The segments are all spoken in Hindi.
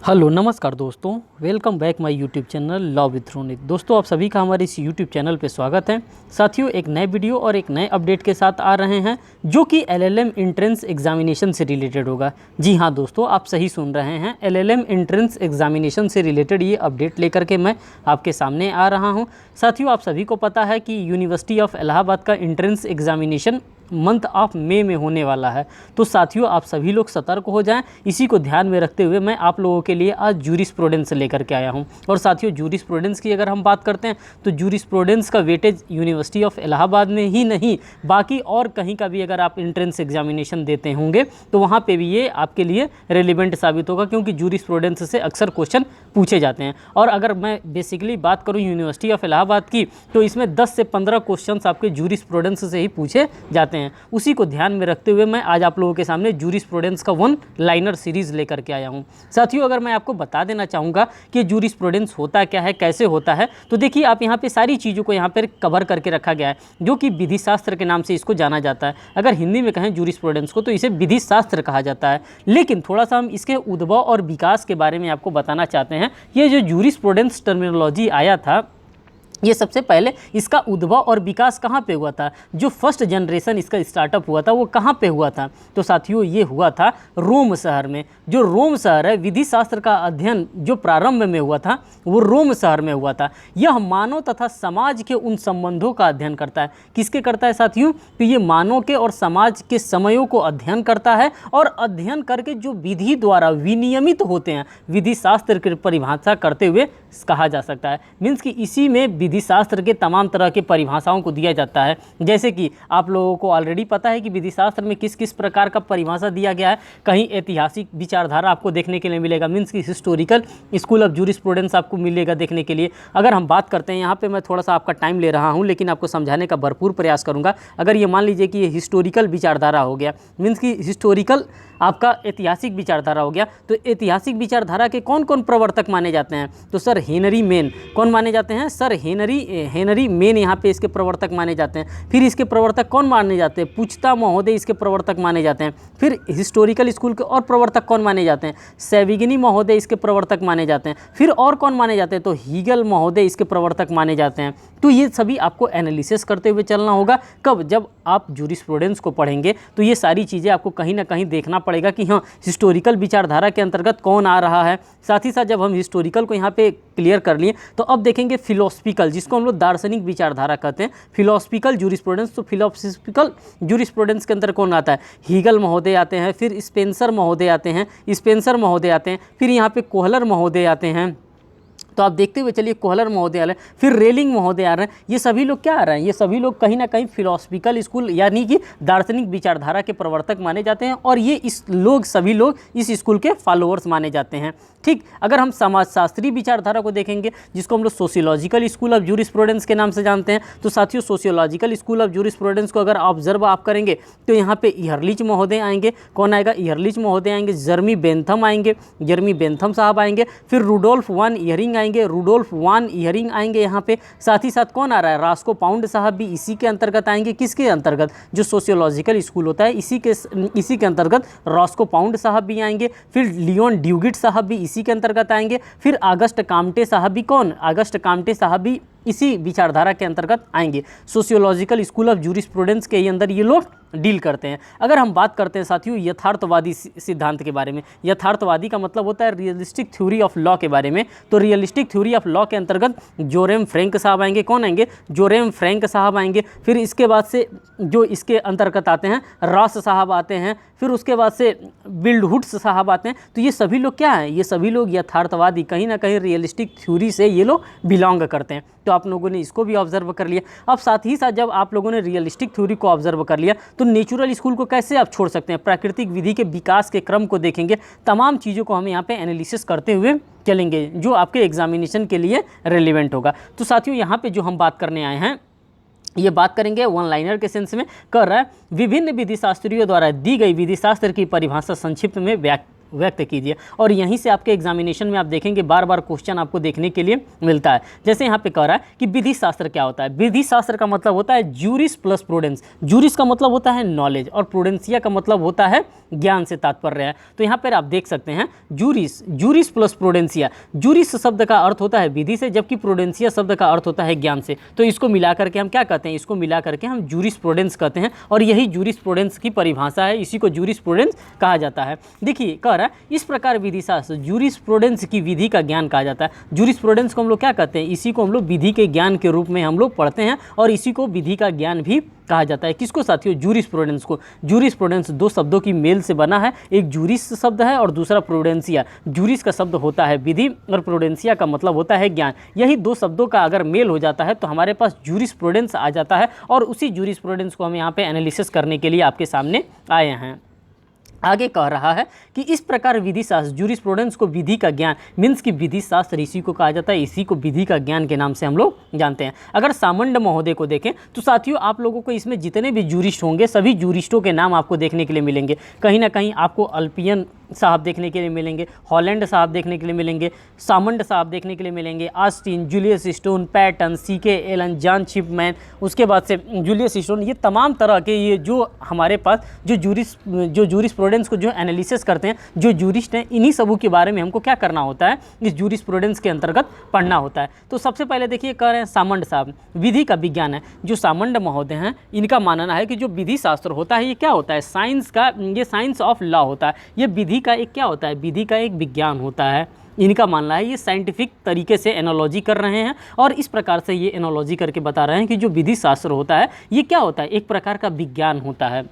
हेलो नमस्कार दोस्तों, welcome back my YouTube channel law with Ronit. दोस्तों, आप सभी का हमारे इस यूट्यूब चैनल पे स्वागत है। साथियों, एक नए वीडियो और एक नए अपडेट के साथ आ रहे हैं जो कि एलएलएम एंट्रेंस एग्जामिनेशन से रिलेटेड होगा। जी हाँ दोस्तों, आप सही सुन रहे हैं, एलएलएम एंट्रेंस एग्जामिनेशन से रिलेटेड ये अपडेट लेकर के मैं आपके सामने आ रहा हूँ। साथियों, आप सभी को पता है कि यूनिवर्सिटी ऑफ इलाहाबाद का एंट्रेंस एग्जामिनेशन मंथ ऑफ मई में होने वाला है। तो साथियों, आप सभी लोग सतर्क हो जाएं। इसी को ध्यान में रखते हुए मैं आप लोगों के लिए आज जूरिस्प्रूडेंस लेकर के आया हूं। और साथियों, जूरिस्प्रूडेंस की अगर हम बात करते हैं तो जूरिस्प्रूडेंस का वेटेज यूनिवर्सिटी ऑफ इलाहाबाद में ही नहीं, बाकी और कहीं का भी अगर आप एंट्रेंस एग्जामिनेशन देते होंगे तो वहाँ पर भी ये आपके लिए रेलिवेंट साबित होगा, क्योंकि जूरिस्प्रूडेंस से अक्सर क्वेश्चन पूछे जाते हैं। और अगर मैं बेसिकली बात करूँ यूनिवर्सिटी ऑफ इलाहाबाद की, तो इसमें 10 से 15 क्वेश्चन आपके जूरिस्प्रूडेंस से ही पूछे जाते हैं। उसी को ध्यान में रखते हुए मैं आज आप लोगों के सामने जूरिस्प्रूडेंस का वन लाइनर सीरीज लेकर के आया हूं। साथियों, अगर मैं आपको बता देना चाहूँगा कि जूरिस्प्रूडेंस होता क्या है, कैसे होता है, तो देखिए आप यहाँ पे सारी चीज़ों को यहाँ पर कवर करके रखा गया है, जो कि विधि शास्त्र के नाम से इसको जाना जाता है। अगर हिंदी में कहें जूरिस्प्रूडेंस को तो इसे विधि शास्त्र कहा जाता है। लेकिन थोड़ा सा हम इसके उद्भव और विकास के बारे में आपको बताना चाहते हैं। ये जो जूरिस्प्रूडेंस टर्मिनोलॉजी आया था, ये सबसे पहले इसका उद्भव और विकास कहाँ पे हुआ था, जो फर्स्ट जनरेशन इसका स्टार्टअप हुआ था वो कहाँ पे हुआ था। तो साथियों, ये हुआ था रोम शहर में। जो रोम शहर है, विधि शास्त्र का अध्ययन जो प्रारंभ में हुआ था वो रोम शहर में हुआ था। यह मानव तथा समाज के उन संबंधों का अध्ययन करता है। किसके करता है साथियों? तो ये मानव के और समाज के समयों को अध्ययन करता है, और अध्ययन करके जो विधि द्वारा विनियमित होते हैं, विधि शास्त्र की परिभाषा करते हुए कहा जा सकता है। मीन्स कि इसी में विधि शास्त्र के तमाम तरह के परिभाषाओं को दिया जाता है। जैसे कि आप लोगों को ऑलरेडी पता है कि विधि शास्त्र में किस किस प्रकार का परिभाषा दिया गया है। कहीं ऐतिहासिक विचारधारा आपको देखने के लिए मिलेगा, मीन्स कि हिस्टोरिकल स्कूल ऑफ जूरिस्प्रूडेंस आपको मिलेगा देखने के लिए। अगर हम बात करते हैं, यहाँ पे मैं थोड़ा सा आपका टाइम ले रहा हूँ, लेकिन आपको समझाने का भरपूर प्रयास करूँगा। अगर ये मान लीजिए कि ये हिस्टोरिकल विचारधारा हो गया, मीन्स कि हिस्टोरिकल आपका ऐतिहासिक विचारधारा हो गया, तो ऐतिहासिक विचारधारा के कौन कौन प्रवर्तक माने जाते हैं? तो सर हेनरी मेन कौन माने जाते हैं? सर हेनरी मेन यहाँ पे इसके प्रवर्तक माने जाते हैं। फिर इसके प्रवर्तक कौन माने जाते हैं? पुचता महोदय इसके प्रवर्तक माने जाते हैं। फिर हिस्टोरिकल स्कूल के और प्रवर्तक कौन माने जाते हैं? सेविगनी महोदय इसके प्रवर्तक माने जाते हैं। फिर और कौन माने जाते हैं? तो हीगल महोदय इसके प्रवर्तक माने जाते हैं। तो ये सभी आपको एनालिसिस करते हुए चलना होगा। कब? जब आप जूरिस्प्रूडेंस को पढ़ेंगे तो ये सारी चीज़ें आपको कहीं ना कहीं देखना पड़ेगा कि हाँ, हिस्टोरिकल विचारधारा के अंतर्गत कौन आ रहा है। साथ ही साथ जब हम हिस्टोरिकल को यहाँ पे क्लियर कर लिए, तो अब देखेंगे फिलोसफिकल, जिसको हम लोग दार्शनिक विचारधारा कहते हैं, फिलोसफिकल जूरिस्प्रूडेंस। तो फिलोसफिकल जूरिस्प्रूडेंस के अंदर कौन आता है? हीगल महोदय आते हैं, फिर स्पेंसर महोदय आते हैं, फिर यहाँ पे कोहलर महोदय आते हैं। तो आप देखते हुए चलिए, कोहलर महोदय आ रहे हैं, फिर रेलिंग महोदय आ रहे हैं। ये सभी लोग क्या आ रहे हैं? ये सभी लोग कहीं ना कहीं फिलोसफिकल स्कूल यानी कि दार्शनिक विचारधारा के प्रवर्तक माने जाते हैं, और ये सभी लोग इस स्कूल के फॉलोअर्स माने जाते हैं। ठीक, अगर हम समाजशास्त्री विचारधारा को देखेंगे, जिसको हम लोग सोशियोलॉजिकल स्कूल ऑफ जूरिस्प्रूडेंस के नाम से जानते हैं, तो साथियों सोशियोलॉजिकल स्कूल ऑफ जूरिस्प्रूडेंस को अगर ऑब्जर्व आप करेंगे तो यहाँ पे इहरलिच महोदय आएंगे। कौन आएगा? इहरलिच महोदय आएंगे। जर्मी बेंथम आएंगे, जर्मी बेंथम साहब आएंगे। फिर रुडोल्फ वान इयरिंग आएंगे यहाँ पे। साथ ही साथ कौन आ रहा है? रास्को पाउंड साहब भी इसी के अंतर्गत आएंगे। किसके अंतर्गत? जो सोशियोलॉजिकल स्कूल होता है इसी के अंतर्गत रास्को पाउंड साहब भी आएंगे। फिर लियोन ड्यूगिट साहब भी इसी के अंतर्गत आएंगे। फिर अगस्ट काम्टे साहब भी इसी विचारधारा के अंतर्गत आएंगे। सोशियोलॉजिकल स्कूल ऑफ जूरिस्प्रूडेंस के ही अंदर ये लोग डील करते हैं। अगर हम बात करते हैं साथियों यथार्थवादी सिद्धांत के बारे में, यथार्थवादी का मतलब होता है रियलिस्टिक थ्योरी ऑफ लॉ के बारे में। तो रियलिस्टिक थ्योरी ऑफ लॉ के अंतर्गत जोरेम फ्रैंक साहब आएंगे। कौन आएंगे? जोरेम फ्रैंक साहब आएंगे। फिर इसके बाद से जो इसके अंतर्गत आते हैं, रॉस साहब आते हैं। फिर उसके बाद से विल्डहुड्स साहब आते हैं। तो ये सभी लोग क्या हैं? ये सभी लोग यथार्थवादी, कहीं ना कहीं रियलिस्टिक थ्योरी से ये लोग बिलोंग करते हैं। तो आप लोगों ने इसको भी ऑब्जर्व कर लिया। अब साथ ही साथ जब आप लोगों ने रियलिस्टिक थ्योरी को ऑब्जर्व कर लिया, तो नेचुरल स्कूल को कैसे आप छोड़ सकते हैं? प्राकृतिक विधि के विकास के क्रम को देखेंगे। तमाम चीज़ों को हम यहाँ पे एनालिसिस करते हुए चलेंगे, जो आपके एग्जामिनेशन के लिए रेलिवेंट होगा। तो साथियों, यहाँ पे जो हम बात करने आए हैं, ये बात करेंगे वन लाइनर के सेंस में। कर रहा है विभिन्न विधि शास्त्रियों द्वारा दी गई विधि शास्त्र की परिभाषा संक्षिप्त में व्यक्त कीजिए। और यहीं से आपके एग्जामिनेशन में आप देखेंगे बार बार क्वेश्चन आपको देखने के लिए मिलता है। जैसे यहाँ पे कह रहा है कि विधि शास्त्र क्या होता है। विधि शास्त्र का मतलब होता है जूरिस प्लस प्रूडेंस। जूरिस का मतलब होता है नॉलेज और प्रूडेंसिया का मतलब होता है ज्ञान से तात्पर्य है। तो यहाँ पर आप देख सकते हैं जूरिस प्लस प्रूडेंसिया। जूरिस शब्द का अर्थ होता है विधि से, जबकि प्रूडेंसिया शब्द का अर्थ होता है ज्ञान से। तो इसको मिला करके हम क्या कहते हैं, इसको मिला करके हम जूरिस प्रूडेंस कहते हैं और यही जूरिस प्रूडेंस की परिभाषा है, इसी को जूरिस प्रूडेंस कहा जाता है। देखिए कह रहा है इस प्रकार विधि शास्त्र जूरिस प्रूडेंस की विधि का ज्ञान कहा जाता है। जूरिस प्रूडेंस को हम लोग क्या कहते हैं, इसी को हम लोग विधि के ज्ञान के रूप में हम लोग पढ़ते हैं और इसी को विधि का ज्ञान भी कहा जाता है। किसको साथियों, जूरिस प्रूडेंस को। जूरिस प्रूडेंस दो शब्दों की मेल से बना है, एक जूरिस शब्द है और दूसरा प्रूडेंसिया। जूरिस का शब्द होता है विधि और प्रूडेंसिया का मतलब होता है ज्ञान। यही दो शब्दों का अगर मेल हो जाता है तो हमारे पास जूरिस प्रूडेंस आ जाता है और उसी जूरिस प्रूडेंस को हम यहाँ पे एनालिसिस करने के लिए आपके सामने आए हैं। आगे कह रहा है कि इस प्रकार विधि शास्त्र जूरिस प्रूडेंस को विधि का ज्ञान मीन्स कि विधि शास्त्र इसी को कहा जाता है, इसी को विधि का ज्ञान के नाम से हम लोग जानते हैं। अगर सामंड महोदय को देखें तो साथियों आप लोगों को इसमें जितने भी जूरिस्ट होंगे सभी जूरिस्टों के नाम आपको देखने के लिए मिलेंगे। कहीं ना कहीं आपको अल्पियन साहब देखने के लिए मिलेंगे, हॉलैंड साहब देखने के लिए मिलेंगे, सामंड साहब देखने के लिए मिलेंगे, Austin, Julius Stone, Patton, C K Allen, John Chipman, उसके बाद से जूलियस स्टोन, ये तमाम तरह के ये जो हमारे पास जो जूरिस प्रूडेंस को जो एनालिसिस करते हैं, जो जूरिस्ट हैं, इन्हीं सबों के बारे में हमको क्या करना होता है, इस जूरिस प्रूडेंस के अंतर्गत पढ़ना होता है। तो सबसे पहले देखिए कह रहे हैं सामंड साहब विधि का विज्ञान है। जो सामंड महोदय हैं इनका मानना है कि जो विधि शास्त्र होता है ये क्या होता है, साइंस का, ये साइंस ऑफ लॉ होता है। ये विधि का एक क्या होता है, विधि का एक विज्ञान होता है। इनका मानना है ये साइंटिफिक तरीके से एनालॉजी कर रहे हैं और इस प्रकार से ये एनालॉजी करके बता रहे हैं कि जो विधि शास्त्र होता है ये क्या होता है, एक प्रकार का विज्ञान होता है।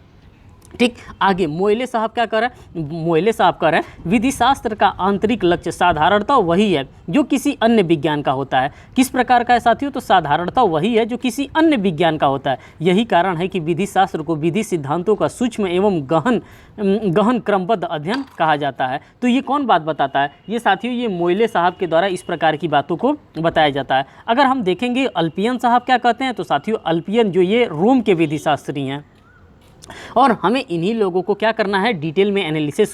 ठीक, आगे मोएले साहब क्या कर रहे हैं, मोएले साहब कह रहे हैं विधि शास्त्र का आंतरिक लक्ष्य साधारणता वही है जो किसी अन्य विज्ञान का होता है। किस प्रकार का है साथियों, तो साधारणता वही है जो किसी अन्य विज्ञान का होता है। यही कारण है कि विधि शास्त्र को विधि सिद्धांतों का सूक्ष्म एवं गहन क्रमबद्ध अध्ययन कहा जाता है। तो ये कौन बात बताता है, ये साथियों ये मोएले साहब के द्वारा इस प्रकार की बातों को बताया जाता है। अगर हम देखेंगे अल्पियन साहब क्या कहते हैं, तो साथियों अल्पियन जो ये रोम के विधि शास्त्री हैं और हमें इन्हीं लोगों को क्या करना है, डिटेल में एनालिसिस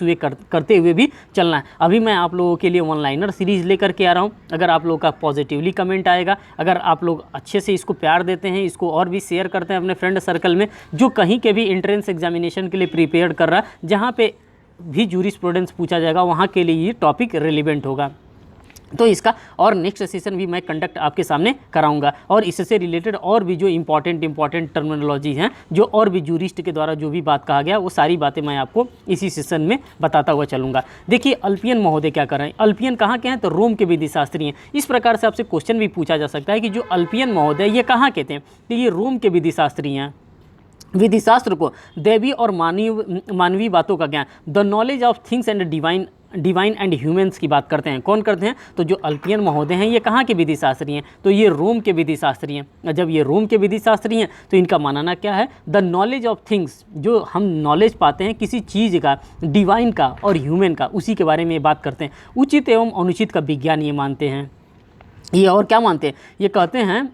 करते हुए भी चलना है। अभी मैं आप लोगों के लिए वन लाइनर सीरीज़ लेकर के आ रहा हूँ। अगर आप लोगों का पॉजिटिवली कमेंट आएगा, अगर आप लोग अच्छे से इसको प्यार देते हैं, इसको और भी शेयर करते हैं अपने फ्रेंड सर्कल में जो कहीं के भी एंट्रेंस एग्जामिनेशन के लिए प्रिपेयर कर रहा है, जहाँ पे भी जूरिस प्रूडेंस पूछा जाएगा वहाँ के लिए ये टॉपिक रिलेवेंट होगा। तो इसका और नेक्स्ट सेशन भी मैं कंडक्ट आपके सामने कराऊंगा और इससे रिलेटेड और भी जो इम्पॉर्टेंट टर्मिनोलॉजी हैं, जो और भी जूरिस्ट के द्वारा जो भी बात कहा गया, वो सारी बातें मैं आपको इसी सेशन में बताता हुआ चलूंगा। देखिए अल्पियन महोदय क्या कर रहे हैं, अल्पियन कहाँ के हैं, तो रोम के विधि शास्त्री हैं। इस प्रकार से आपसे क्वेश्चन भी पूछा जा सकता है कि जो अल्पियन महोदय ये कहाँ के थे, तो ये रोम के विधि शास्त्री हैं। विधि शास्त्र को दैवी और मानवीय बातों का ज्ञान, the knowledge of things and divine and humans की बात करते हैं। कौन करते हैं, तो जो अल्पियन महोदय हैं ये कहाँ के विधि शास्त्री हैं, तो ये रोम के विधि शास्त्री हैं। जब ये रोम के विधि शास्त्री हैं तो इनका मानना क्या है, द नॉलेज ऑफ थिंग्स, जो हम नॉलेज पाते हैं किसी चीज़ का, डिवाइन का और ह्यूमन का, उसी के बारे में ये बात करते हैं। उचित एवं अनुचित का विज्ञान ये मानते हैं। ये और क्या मानते हैं, ये कहते हैं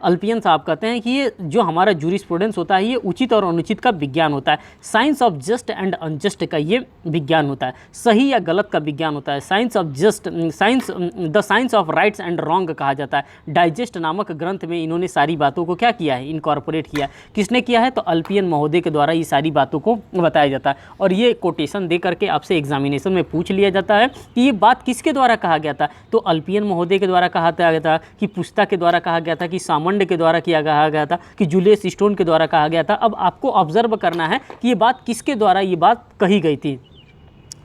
अल्पियन साहब कहते हैं कि ये जो हमारा जूरिस्प्रूडेंस होता है ये उचित और अनुचित का विज्ञान होता है। Science of just and unjust का ये विज्ञान होता है। सही या गलत का विज्ञान होता है। The science of rights and wrong कहा जाता है। डाइजेस्ट नामक ग्रंथ में इन्होंने सारी बातों को क्या किया है, इनकॉर्पोरेट किया है। किसने किया है, तो अल्पियन महोदय के द्वारा ये सारी बातों को बताया जाता है और ये कोटेशन दे करके आपसे एग्जामिनेशन में पूछ लिया जाता है कि ये बात किसके द्वारा कहा गया था, तो अल्पियन महोदय के द्वारा कहा गया था, कि पुस्ता के द्वारा कहा गया था, कि सामंड के द्वारा कहा गया था, कि जूलियस स्टोन के द्वारा कहा गया था। अब आपको ऑब्जर्व करना है कि ये बात किसके द्वारा ये बात कही गई थी।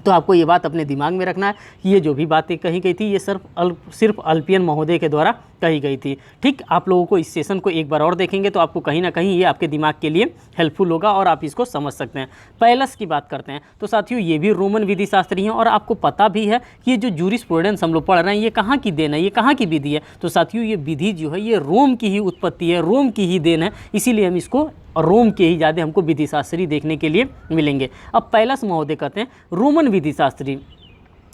तो आपको ये बात अपने दिमाग में रखना है कि ये जो भी बातें कही गई थी ये सिर्फ अल्पियन महोदय के द्वारा कही गई थी। ठीक, आप लोगों को इस सेशन को एक बार और देखेंगे तो आपको कहीं ना कहीं ये आपके दिमाग के लिए हेल्पफुल होगा और आप इसको समझ सकते हैं। पैलस की बात करते हैं तो साथियों ये भी रोमन विधि शास्त्री हैं और आपको पता भी है कि ये जो जूरिस्प्रूडेंस हम लोग पढ़ रहे हैं ये कहाँ की देन है, ये कहाँ की विधि है, तो साथियों ये विधि जो है ये रोम की ही उत्पत्ति है, रोम की ही देन है। इसीलिए हम इसको रोम के ही ज़्यादा हमको विधि शास्त्री देखने के लिए मिलेंगे। अब पैलस महोदय कहते हैं रोमन विधि शास्त्री।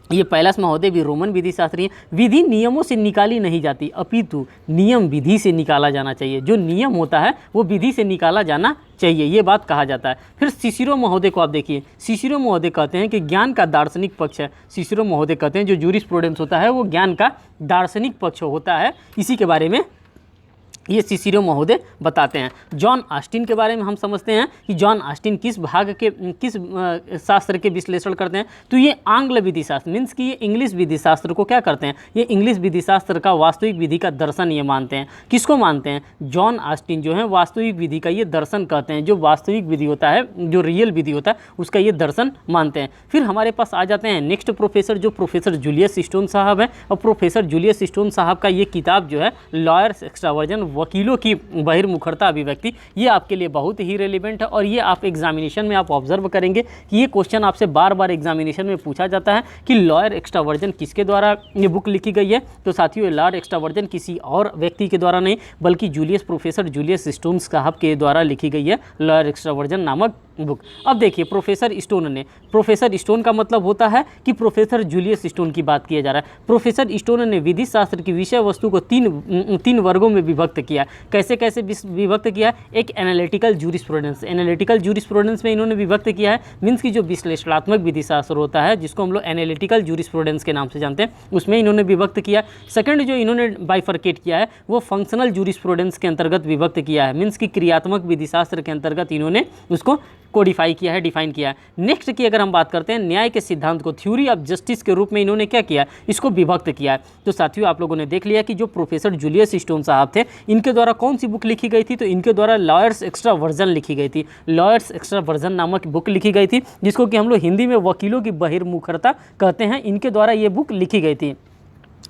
ये पैलस महोदय भी रोमन विधि शास्त्री हैं। विधि नियमों से निकाली नहीं जाती, अपितु नियम विधि से निकाला जाना चाहिए। जो नियम होता है वो विधि से निकाला जाना चाहिए, ये बात कहा जाता है। फिर सिसिरो महोदय को आप देखिए, सिसिरो महोदय कहते हैं कि ज्ञान का दार्शनिक पक्ष है। सिसिरो महोदय कहते हैं जो जूरिस्प्रूडेंस होता है वो ज्ञान का दार्शनिक पक्ष होता है, इसी के बारे में ये सिसिरो महोदय बताते हैं। जॉन ऑस्टिन के बारे में हम समझते हैं कि जॉन ऑस्टिन किस शास्त्र के विश्लेषण करते हैं, तो ये आंग्ल विधि शास्त्र मीन्स कि ये इंग्लिश विधि शास्त्र को क्या करते हैं, ये इंग्लिश विधि शास्त्र का वास्तविक विधि का दर्शन ये मानते हैं। किसको मानते हैं, जॉन ऑस्टिन जो है वास्तविक विधि का ये दर्शन कहते हैं, जो वास्तविक विधि होता है, जो रियल विधि होता है उसका ये दर्शन मानते हैं। फिर हमारे पास आ जाते हैं नेक्स्ट प्रोफेसर, जो प्रोफेसर जूलियस स्टोन साहब हैं। और प्रोफेसर जूलियस स्टोन साहब का ये किताब जो है लॉयर्स एक्स्ट्रावर्जन, वकीलों की बहिर्मुखरता अभिव्यक्ति, ये आपके लिए बहुत ही रेलिवेंट है। और ये आप एग्जामिनेशन में आप ऑब्जर्व करेंगे कि ये क्वेश्चन आपसे बार बार एग्जामिनेशन में पूछा जाता है कि लॉयर एक्स्ट्रावर्जन किसके द्वारा ये बुक लिखी गई है। तो साथियों लॉयर एक्स्ट्रावर्जन किसी और व्यक्ति के द्वारा नहीं बल्कि प्रोफेसर जूलियस स्टोन साहब के द्वारा लिखी गई है लॉयर एक्स्ट्रावर्जन नामक बुक। अब देखिए प्रोफेसर स्टोन ने, प्रोफेसर स्टोन का मतलब होता है कि प्रोफेसर जूलियस स्टोन की बात किया जा रहा है। प्रोफेसर स्टोन ने विधि शास्त्र की विषय वस्तु को तीन वर्गों में विभक्त किया। कैसे कैसे विभक्त किया है, एक एनालिटिकल जूरिस्प्रूडेंस, एनालिटिकल जूरिस्प्रूडेंस में इन्होंने विभक्त किया है, मीन्स की जो विश्लेषणात्मक विधि शास्त्र होता है जिसको हम लोग एनालिटिकल जूरिस्प्रूडेंस के नाम से जानते हैं, उसमें इन्होंने विभक्त किया। सेकंड जो इन्होंने बाइफर्केट किया है वो फंक्शनल जूरिस्प्रूडेंस के अंतर्गत विभक्त किया है, मीन्स की क्रियात्मक विधि शास्त्र के अंतर्गत इन्होंने उसको कोडिफाई किया है, डिफाइन किया है। नेक्स्ट की अगर हम बात करते हैं न्याय के सिद्धांत को थ्योरी ऑफ जस्टिस के रूप में इन्होंने क्या किया, इसको विभक्त किया है। तो साथियों आप लोगों ने देख लिया कि जो प्रोफेसर जूलियस स्टोन साहब थे इनके द्वारा कौन सी बुक लिखी गई थी, तो इनके द्वारा लॉयर्स एक्स्ट्रावर्जन लिखी गई थी। लॉयर्स एक्स्ट्रावर्जन नामक बुक लिखी गई थी जिसको कि हम लोग हिंदी में वकीलों की बहिर्मुखरता कहते हैं, इनके द्वारा ये बुक लिखी गई थी।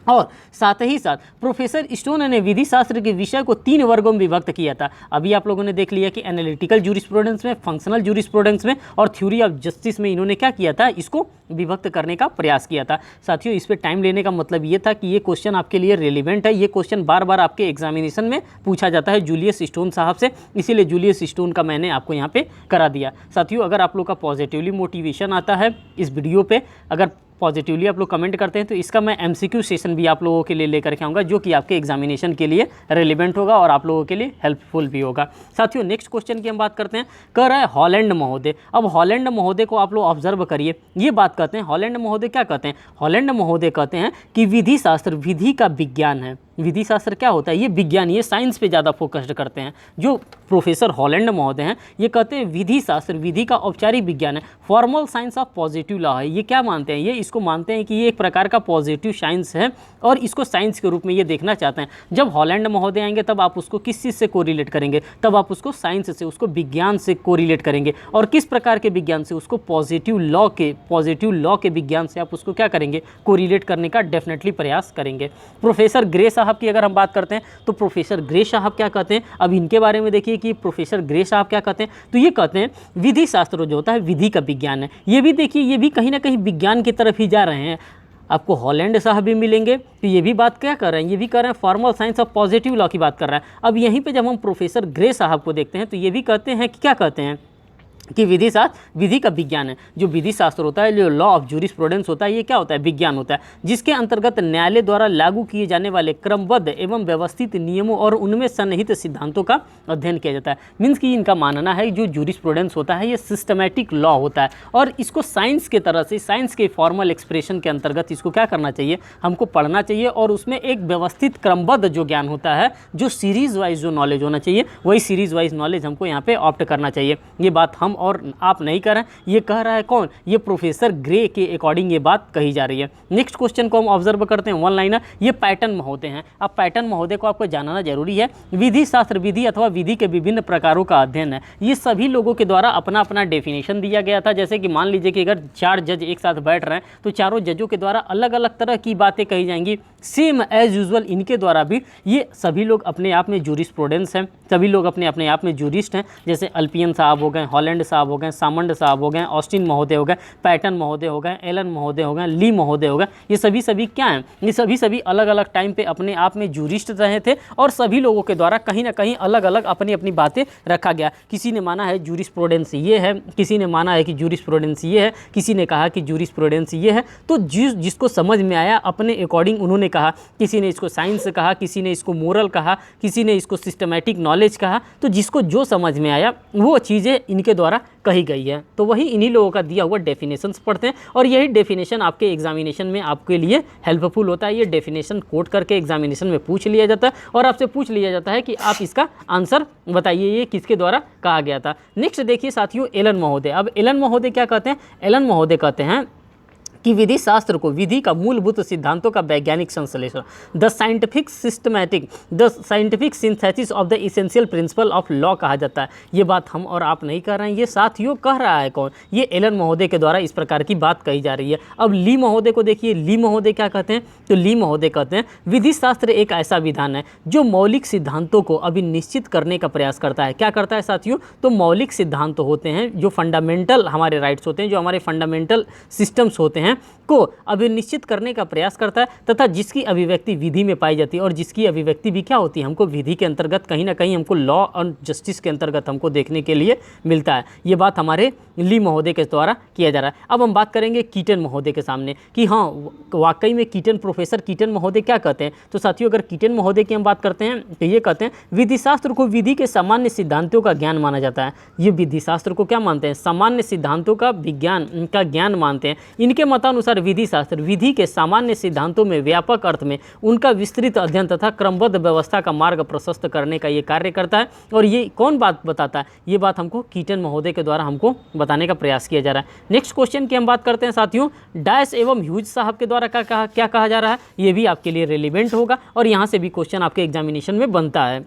और साथ ही साथ प्रोफेसर स्टोन ने विधि शास्त्र के विषय को 3 वर्गों में विभक्त किया था। अभी आप लोगों ने देख लिया कि एनालिटिकल जूरिस्प्रूडेंस में, फंक्शनल जूरिस्प्रूडेंस में और थ्योरी ऑफ जस्टिस में इन्होंने क्या किया था, इसको विभक्त करने का प्रयास किया था। साथियों इस पे टाइम लेने का मतलब ये था कि ये क्वेश्चन आपके लिए रेलिवेंट है, ये क्वेश्चन बार बार आपके एग्जामिनेशन में पूछा जाता है जूलियस स्टोन साहब से, इसीलिए जूलियस स्टोन का मैंने आपको यहाँ पे करा दिया। साथियों अगर आप लोग का पॉजिटिवली मोटिवेशन आता है इस वीडियो पे, अगर पॉजिटिवली आप लोग कमेंट करते हैं तो इसका मैं एमसीक्यू सेशन भी आप लोगों के लिए लेकर के आऊँगा जो कि आपके एग्जामिनेशन के लिए रेलिवेंट होगा और आप लोगों के लिए हेल्पफुल भी होगा। साथियों नेक्स्ट क्वेश्चन की हम बात करते हैं, कह रहा है हॉलैंड महोदय। अब हॉलैंड महोदय को आप लोग ऑब्जर्व करिए, ये बात कहते हैं हॉलैंड महोदय क्या कहते हैं, हॉलैंड महोदय कहते हैं कि विधि शास्त्र विधि का विज्ञान है। विधि शास्त्र क्या होता है, ये विज्ञान, ये साइंस पे ज़्यादा फोकस्ड करते हैं। जो प्रोफेसर हॉलैंड महोदय हैं ये कहते हैं विधि शास्त्र विधि का औपचारिक विज्ञान है, formal science of positive law है। ये क्या मानते हैं, ये इसको मानते हैं कि ये एक प्रकार का पॉजिटिव साइंस है और इसको साइंस के रूप में ये देखना चाहते हैं। जब हॉलैंड महोदय आएंगे तब आप उसको किस चीज़ से कोरिलेट करेंगे, तब आप उसको साइंस से, उसको विज्ञान से कोरिलेट करेंगे। और किस प्रकार के विज्ञान से, उसको पॉजिटिव लॉ के विज्ञान से आप उसको क्या करेंगे, कोरिलेट करने का डेफिनेटली प्रयास करेंगे। प्रोफेसर ग्रे साहब की अगर हम बात करते हैं तो प्रोफेसर ग्रे साहब क्या कहते हैं, अब इनके बारे में देखिए कि प्रोफेसर ग्रे साहब क्या कहते हैं, तो ये कहते हैं विधि शास्त्र जो होता है विधि का विज्ञान है। ये भी देखिए ये भी कहीं ना कहीं विज्ञान की तरफ ही जा रहे हैं। आपको हॉलैंड साहब भी मिलेंगे तो ये भी बात क्या कर रहे हैं, ये भी कर रहे हैं formal science of positive law की बात कर रहा है। अब यहीं पे जब हम प्रोफेसर ग्रे साहब को देखते हैं तो ये भी कहते हैं कि क्या कहते हैं कि विधि शास्त्र विधि का विज्ञान है। जो विधि शास्त्र होता है, जो लॉ ऑफ जूरिस्प्रूडेंस होता है, ये क्या होता है, विज्ञान होता है, जिसके अंतर्गत न्यायालय द्वारा लागू किए जाने वाले क्रमबद्ध एवं व्यवस्थित नियमों और उनमें सन्निहित सिद्धांतों का अध्ययन किया जाता है। मीन्स कि इनका मानना है जो जूरिस्प्रूडेंस होता है ये सिस्टमैटिक लॉ होता है और इसको साइंस के तरह से, साइंस के फॉर्मल एक्सप्रेशन के अंतर्गत इसको क्या करना चाहिए, हमको पढ़ना चाहिए और उसमें एक व्यवस्थित क्रमबद्ध जो ज्ञान होता है, जो सीरीज वाइज जो नॉलेज होना चाहिए, वही सीरीज वाइज नॉलेज हमको यहाँ पे ऑप्ट करना चाहिए। ये बात हम और आप नहीं कर रहे हैं, ये कह रहा है कौन, ये प्रोफेसर ग्रे के अकॉर्डिंग ये बात कही जा रही है। नेक्स्ट क्वेश्चन को हम ऑब्जर्व करते हैं, वन लाइनर, ये पैटर्न महोदय हैं। अब पैटर्न महोदय को आपको जानना जरूरी है। विधि शास्त्र विधि अथवा विधि के विभिन्न प्रकारों का अध्ययन है। ये सभी लोगों के द्वारा अपना अपना डेफिनेशन दिया गया था। जैसे कि मान लीजिए कि अगर 4 जज एक साथ बैठ रहे हैं तो चारों जजों के द्वारा अलग अलग तरह की बातें कही जाएंगी। सेम एज यूजुअल इनके द्वारा भी ये सभी लोग अपने आप में जूरिस्प्रूडेंस हैं, सभी लोग अपने अपने आप में जूरिस्ट हैं। जैसे अल्पियन साहब हो गए, हॉलैंड सामंड साहब हो गए, सामंड साहब हो गए, ऑस्टिन महोदय हो गए, पैटन महोदय हो गए, एलन महोदय हो गए, ली महोदय हो गए, ये सभी क्या हैं, ये सभी अलग अलग टाइम पे अपने आप में जूरिस्ट रहे थे और सभी लोगों के द्वारा कहीं ना कहीं अलग अलग अपनी अपनी बातें रखा गया। किसी ने माना है जूरिस्प्रूडेंस ये है, किसी ने माना है कि जूरिस्प्रूडेंस ये है, किसी ने कहा कि जूरिस्प्रूडेंस ये है। तो जिसको समझ में आया अपने अकॉर्डिंग उन्होंने कहा। किसी ने इसको साइंस कहा, किसी ने इसको मोरल कहा, किसी ने इसको सिस्टमैटिक नॉलेज कहा। तो जिसको जो समझ में आया वो चीज़ें इनके द्वारा कही गई है। तो वही इन्हीं लोगों का दिया हुआ डेफिनेशंस पढ़ते हैं और यही डेफिनेशन आपके एग्जामिनेशन में आपके लिए हेल्पफुल होता है। ये डेफिनेशन कोट करके एग्जामिनेशन में पूछ लिया जाता है और आपसे पूछ लिया जाता है कि आप इसका आंसर बताइए ये किसके द्वारा कहा गया था। नेक्स्ट देखिए साथियों, एलन महोदय। अब एलन महोदय क्या कहते हैं? एलन महोदय कहते हैं कि विधि शास्त्र को विधि का मूलभूत सिद्धांतों का वैज्ञानिक संश्लेषण, the scientific synthesis of the essential principle of law कहा जाता है। ये बात हम और आप नहीं कह रहे हैं, ये साथियों कह रहा है कौन? ये एलन महोदय के द्वारा इस प्रकार की बात कही जा रही है। अब ली महोदय को देखिए, ली महोदय क्या कहते हैं? तो ली महोदय कहते हैं विधि शास्त्र एक ऐसा विधान है जो मौलिक सिद्धांतों को अभी निश्चित करने का प्रयास करता है। क्या करता है साथियों? तो मौलिक सिद्धांत होते हैं जो फंडामेंटल हमारे राइट्स होते हैं, जो हमारे फंडामेंटल सिस्टम्स होते हैं को अभिनिश्चित करने का प्रयास करता है तथा जिसकी अभिव्यक्ति विधि में पाई जाती है और जिसकी अभिव्यक्ति भी क्या होती है, हमको विधि के अंतर्गत कहीं ना कहीं हमको लॉ और जस्टिस के अंतर्गत हमको देखने के लिए मिलता है। ये बात हमारे ली महोदय के द्वारा किया जा रहा है। अब हम बात करेंगे कीटन महोदय के सामने कि हाँ वाकई में कीटन, प्रोफेसर कीटन महोदय क्या कहते हैं? तो साथियों अगर कीटन महोदय की हम बात करते हैं तो ये कहते हैं विधि शास्त्र को विधि के सामान्य सिद्धांतों का ज्ञान माना जाता है। ये विधि शास्त्र को क्या मानते हैं? सामान्य सिद्धांतों का विज्ञान का ज्ञान मानते हैं। इनके मतानुसार विधि शास्त्र विधि के सामान्य सिद्धांतों में व्यापक अर्थ में उनका विस्तृत अध्ययन तथा क्रमबद्ध व्यवस्था का मार्ग प्रशस्त करने का ये कार्य करता है। और ये कौन बात बताता है? ये बात हमको कीटन महोदय के द्वारा हमको बताने का प्रयास किया जा रहा है। नेक्स्ट क्वेश्चन की हम बात करते हैं साथियों, डैश एवं ह्यूज साहब के द्वारा क्या कहा जा रहा है? ये भी आपके लिए रिलेवेंट होगा और यहाँ से भी क्वेश्चन आपके एग्जामिनेशन में बनता है।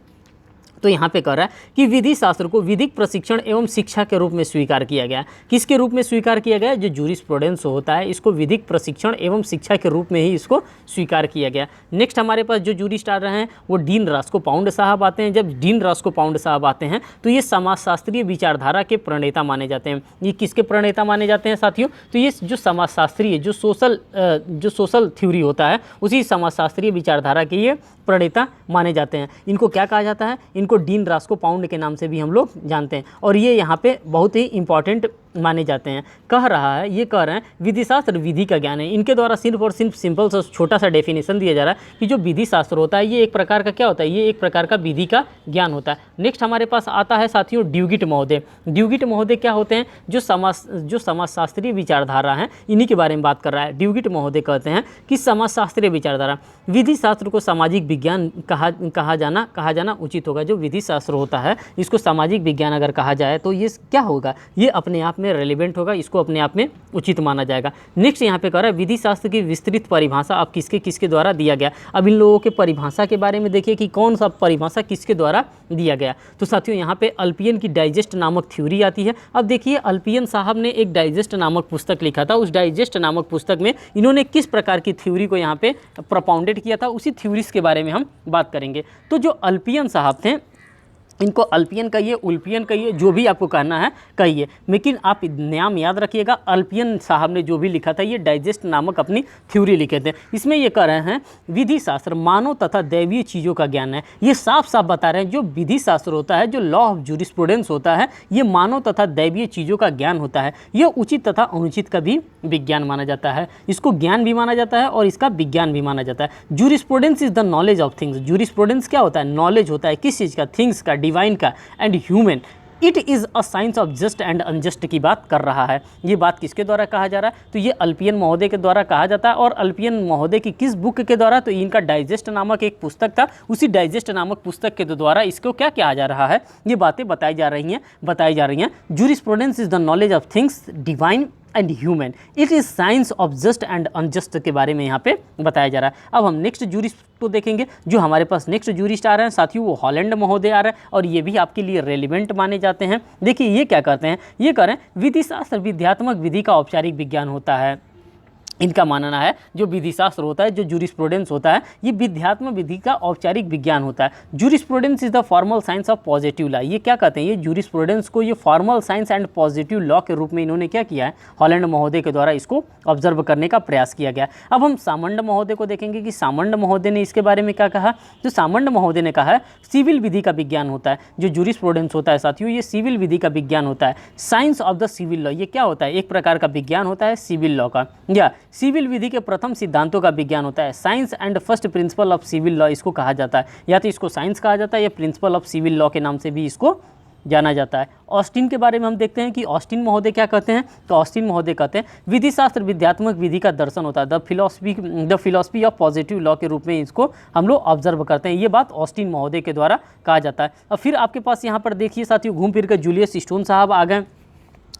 तो यहाँ पे कह रहा है कि विधि शास्त्र को विधिक प्रशिक्षण एवं शिक्षा के रूप में स्वीकार किया गया। किसके रूप में स्वीकार किया गया? जो जूरिस्प्रूडेंस होता है इसको विधिक प्रशिक्षण एवं शिक्षा के रूप में ही इसको स्वीकार किया गया। नेक्स्ट हमारे पास जो जूरिस्ट आ रहे हैं वो डीन रास्को पाउंड साहब आते हैं। जब डीन रास्को पाउंड साहब आते हैं तो ये समाजशास्त्रीय विचारधारा के प्रणेता माने जाते हैं। ये किसके प्रणेता माने जाते हैं साथियों? तो ये जो समाजशास्त्रीय जो सोशल थ्योरी होता है उसी समाजशास्त्रीय विचारधारा के ये प्रणेता माने जाते हैं। इनको क्या कहा जाता है? इनको डीन रास्को पाउंड के नाम से भी हम लोग जानते हैं और ये यहाँ पे बहुत ही इंपॉर्टेंट माने जाते हैं। कह रहे हैं विधि शास्त्र विधि का ज्ञान है। इनके द्वारा सिर्फ और सिर्फ सिंपल सा छोटा सा डेफिनेशन दिया जा रहा है कि जो विधि शास्त्र होता है ये एक प्रकार का क्या होता है? ये एक प्रकार का विधि का ज्ञान होता है। नेक्स्ट हमारे पास आता है साथियों ड्यूगिट महोदय। ड्यूगिट महोदय क्या होते हैं? जो समाजशास्त्रीय विचारधारा है इन्हीं के बारे में बात कर रहा है। ड्यूगिट महोदय कहते हैं कि समाजशास्त्रीय विचारधारा विधि शास्त्र को सामाजिक विज्ञान कहा जाना उचित होगा। जो विधि शास्त्र होता है इसको सामाजिक विज्ञान अगर कहा जाए तो ये क्या होगा? ये अपने आप में रेलेवेंट होगा, इसको अपने आप में उचित माना जाएगा। नेक्स्ट यहाँ पे कह रहा है विधि शास्त्र की विस्तृत परिभाषा अब किसके द्वारा दिया गया। अब इन लोगों के परिभाषा के बारे में देखिए कि कौन सा परिभाषा किसके द्वारा दिया गया। तो साथियों यहाँ पे अल्पियन की डाइजेस्ट नामक थ्योरी आती है। अब देखिए अल्पियन साहब ने एक डाइजेस्ट नामक पुस्तक लिखा था। उस डाइजेस्ट नामक पुस्तक में इन्होंने किस प्रकार की थ्योरी को यहाँ पे प्रोपाउंडेड किया था उसी थ्योरीज के बारे में हम बात करेंगे। तो जो अल्पियन साहब थे इनको अल्पियन कहिए, उल्पियन कहिए, जो भी आपको कहना है कहिए, लेकिन आप नाम याद रखिएगा। अल्पियन साहब ने जो भी लिखा था ये डाइजेस्ट नामक अपनी थ्योरी लिखे थे। इसमें ये कह रहे हैं विधि शास्त्र मानव तथा दैवीय चीज़ों का ज्ञान है। ये साफ साफ बता रहे हैं जो विधि शास्त्र होता है, जो लॉ ऑफ जूरिस्प्रूडेंस होता है, ये मानव तथा दैवीय चीज़ों का ज्ञान होता है। यह उचित तथा अनुचित का भी विज्ञान माना जाता है। इसको ज्ञान भी माना जाता है और इसका विज्ञान भी माना जाता है। Jurisprudence is the knowledge of things. Jurisprudence क्या होता है? नॉलेज होता है किस चीज़ का? थिंग्स का, डिवाइन का and human. It is a science of just and unjust की बात कर रहा है। ये बात किसके द्वारा कहा जा रहा है? तो ये अल्पियन महोदय के द्वारा कहा जाता है। और अल्पियन महोदय की किस बुक के द्वारा? तो इनका डाइजेस्ट नामक एक पुस्तक था, उसी डाइजेस्ट नामक पुस्तक के द्वारा इसको क्या किया जा रहा है? ये बातें बताई जा रही हैं। Jurisprudence is the knowledge of things divine and human. It is science of just and unjust के बारे में यहाँ पे बताया जा रहा है। अब हम नेक्स्ट जूरिस्ट को देखेंगे। जो हमारे पास नेक्स्ट जूरिस्ट आ रहे हैं साथियों वो हॉलैंड महोदय आ रहे हैं और ये भी आपके लिए रेलिवेंट माने जाते हैं। देखिए ये क्या करते हैं? ये कह रहे हैं विधि शास्त्र विध्यात्मक विधि का औपचारिक विज्ञान होता है। इनका मानना है जो विधि शास्त्र होता है, जो जूरिस्प्रूडेंस होता है, ये विध्यात्मक विधि का औपचारिक विज्ञान होता है। Jurisprudence is the formal science of positive law. ये क्या कहते हैं, ये जूरिस्प्रूडेंस को ये formal science and positive law के रूप में इन्होंने क्या किया है, हॉलैंड महोदय के द्वारा इसको ऑब्जर्व करने का प्रयास किया गया। अब हम सामंड महोदय को देखेंगे कि सामंड महोदय ने इसके बारे में क्या कहा। जो सामंड महोदय ने कहा है सिविल विधि का विज्ञान होता है। जो जूरिस्प्रूडेंस होता है साथियों, ये सिविल विधि का विज्ञान होता है। Science of the civil law, ये क्या होता है, एक प्रकार का विज्ञान होता है सिविल लॉ का, या सिविल विधि के प्रथम सिद्धांतों का विज्ञान होता है। Science and first principle of civil law इसको कहा जाता है, या तो इसको साइंस कहा जाता है या प्रिंसिपल ऑफ सिविल लॉ के नाम से भी इसको जाना जाता है। ऑस्टिन के बारे में हम देखते हैं कि ऑस्टिन महोदय क्या कहते हैं। तो ऑस्टिन महोदय कहते हैं विधि शास्त्र विध्यात्मक विधि का दर्शन होता है, the philosophy of positive law के रूप में इसको हम लोग ऑब्जर्व करते हैं। ये बात ऑस्टिन महोदय के द्वारा कहा जाता है। अब फिर आपके पास यहाँ पर देखिए साथियों, घूम फिर कर जूलियस स्टोन साहब आ गए,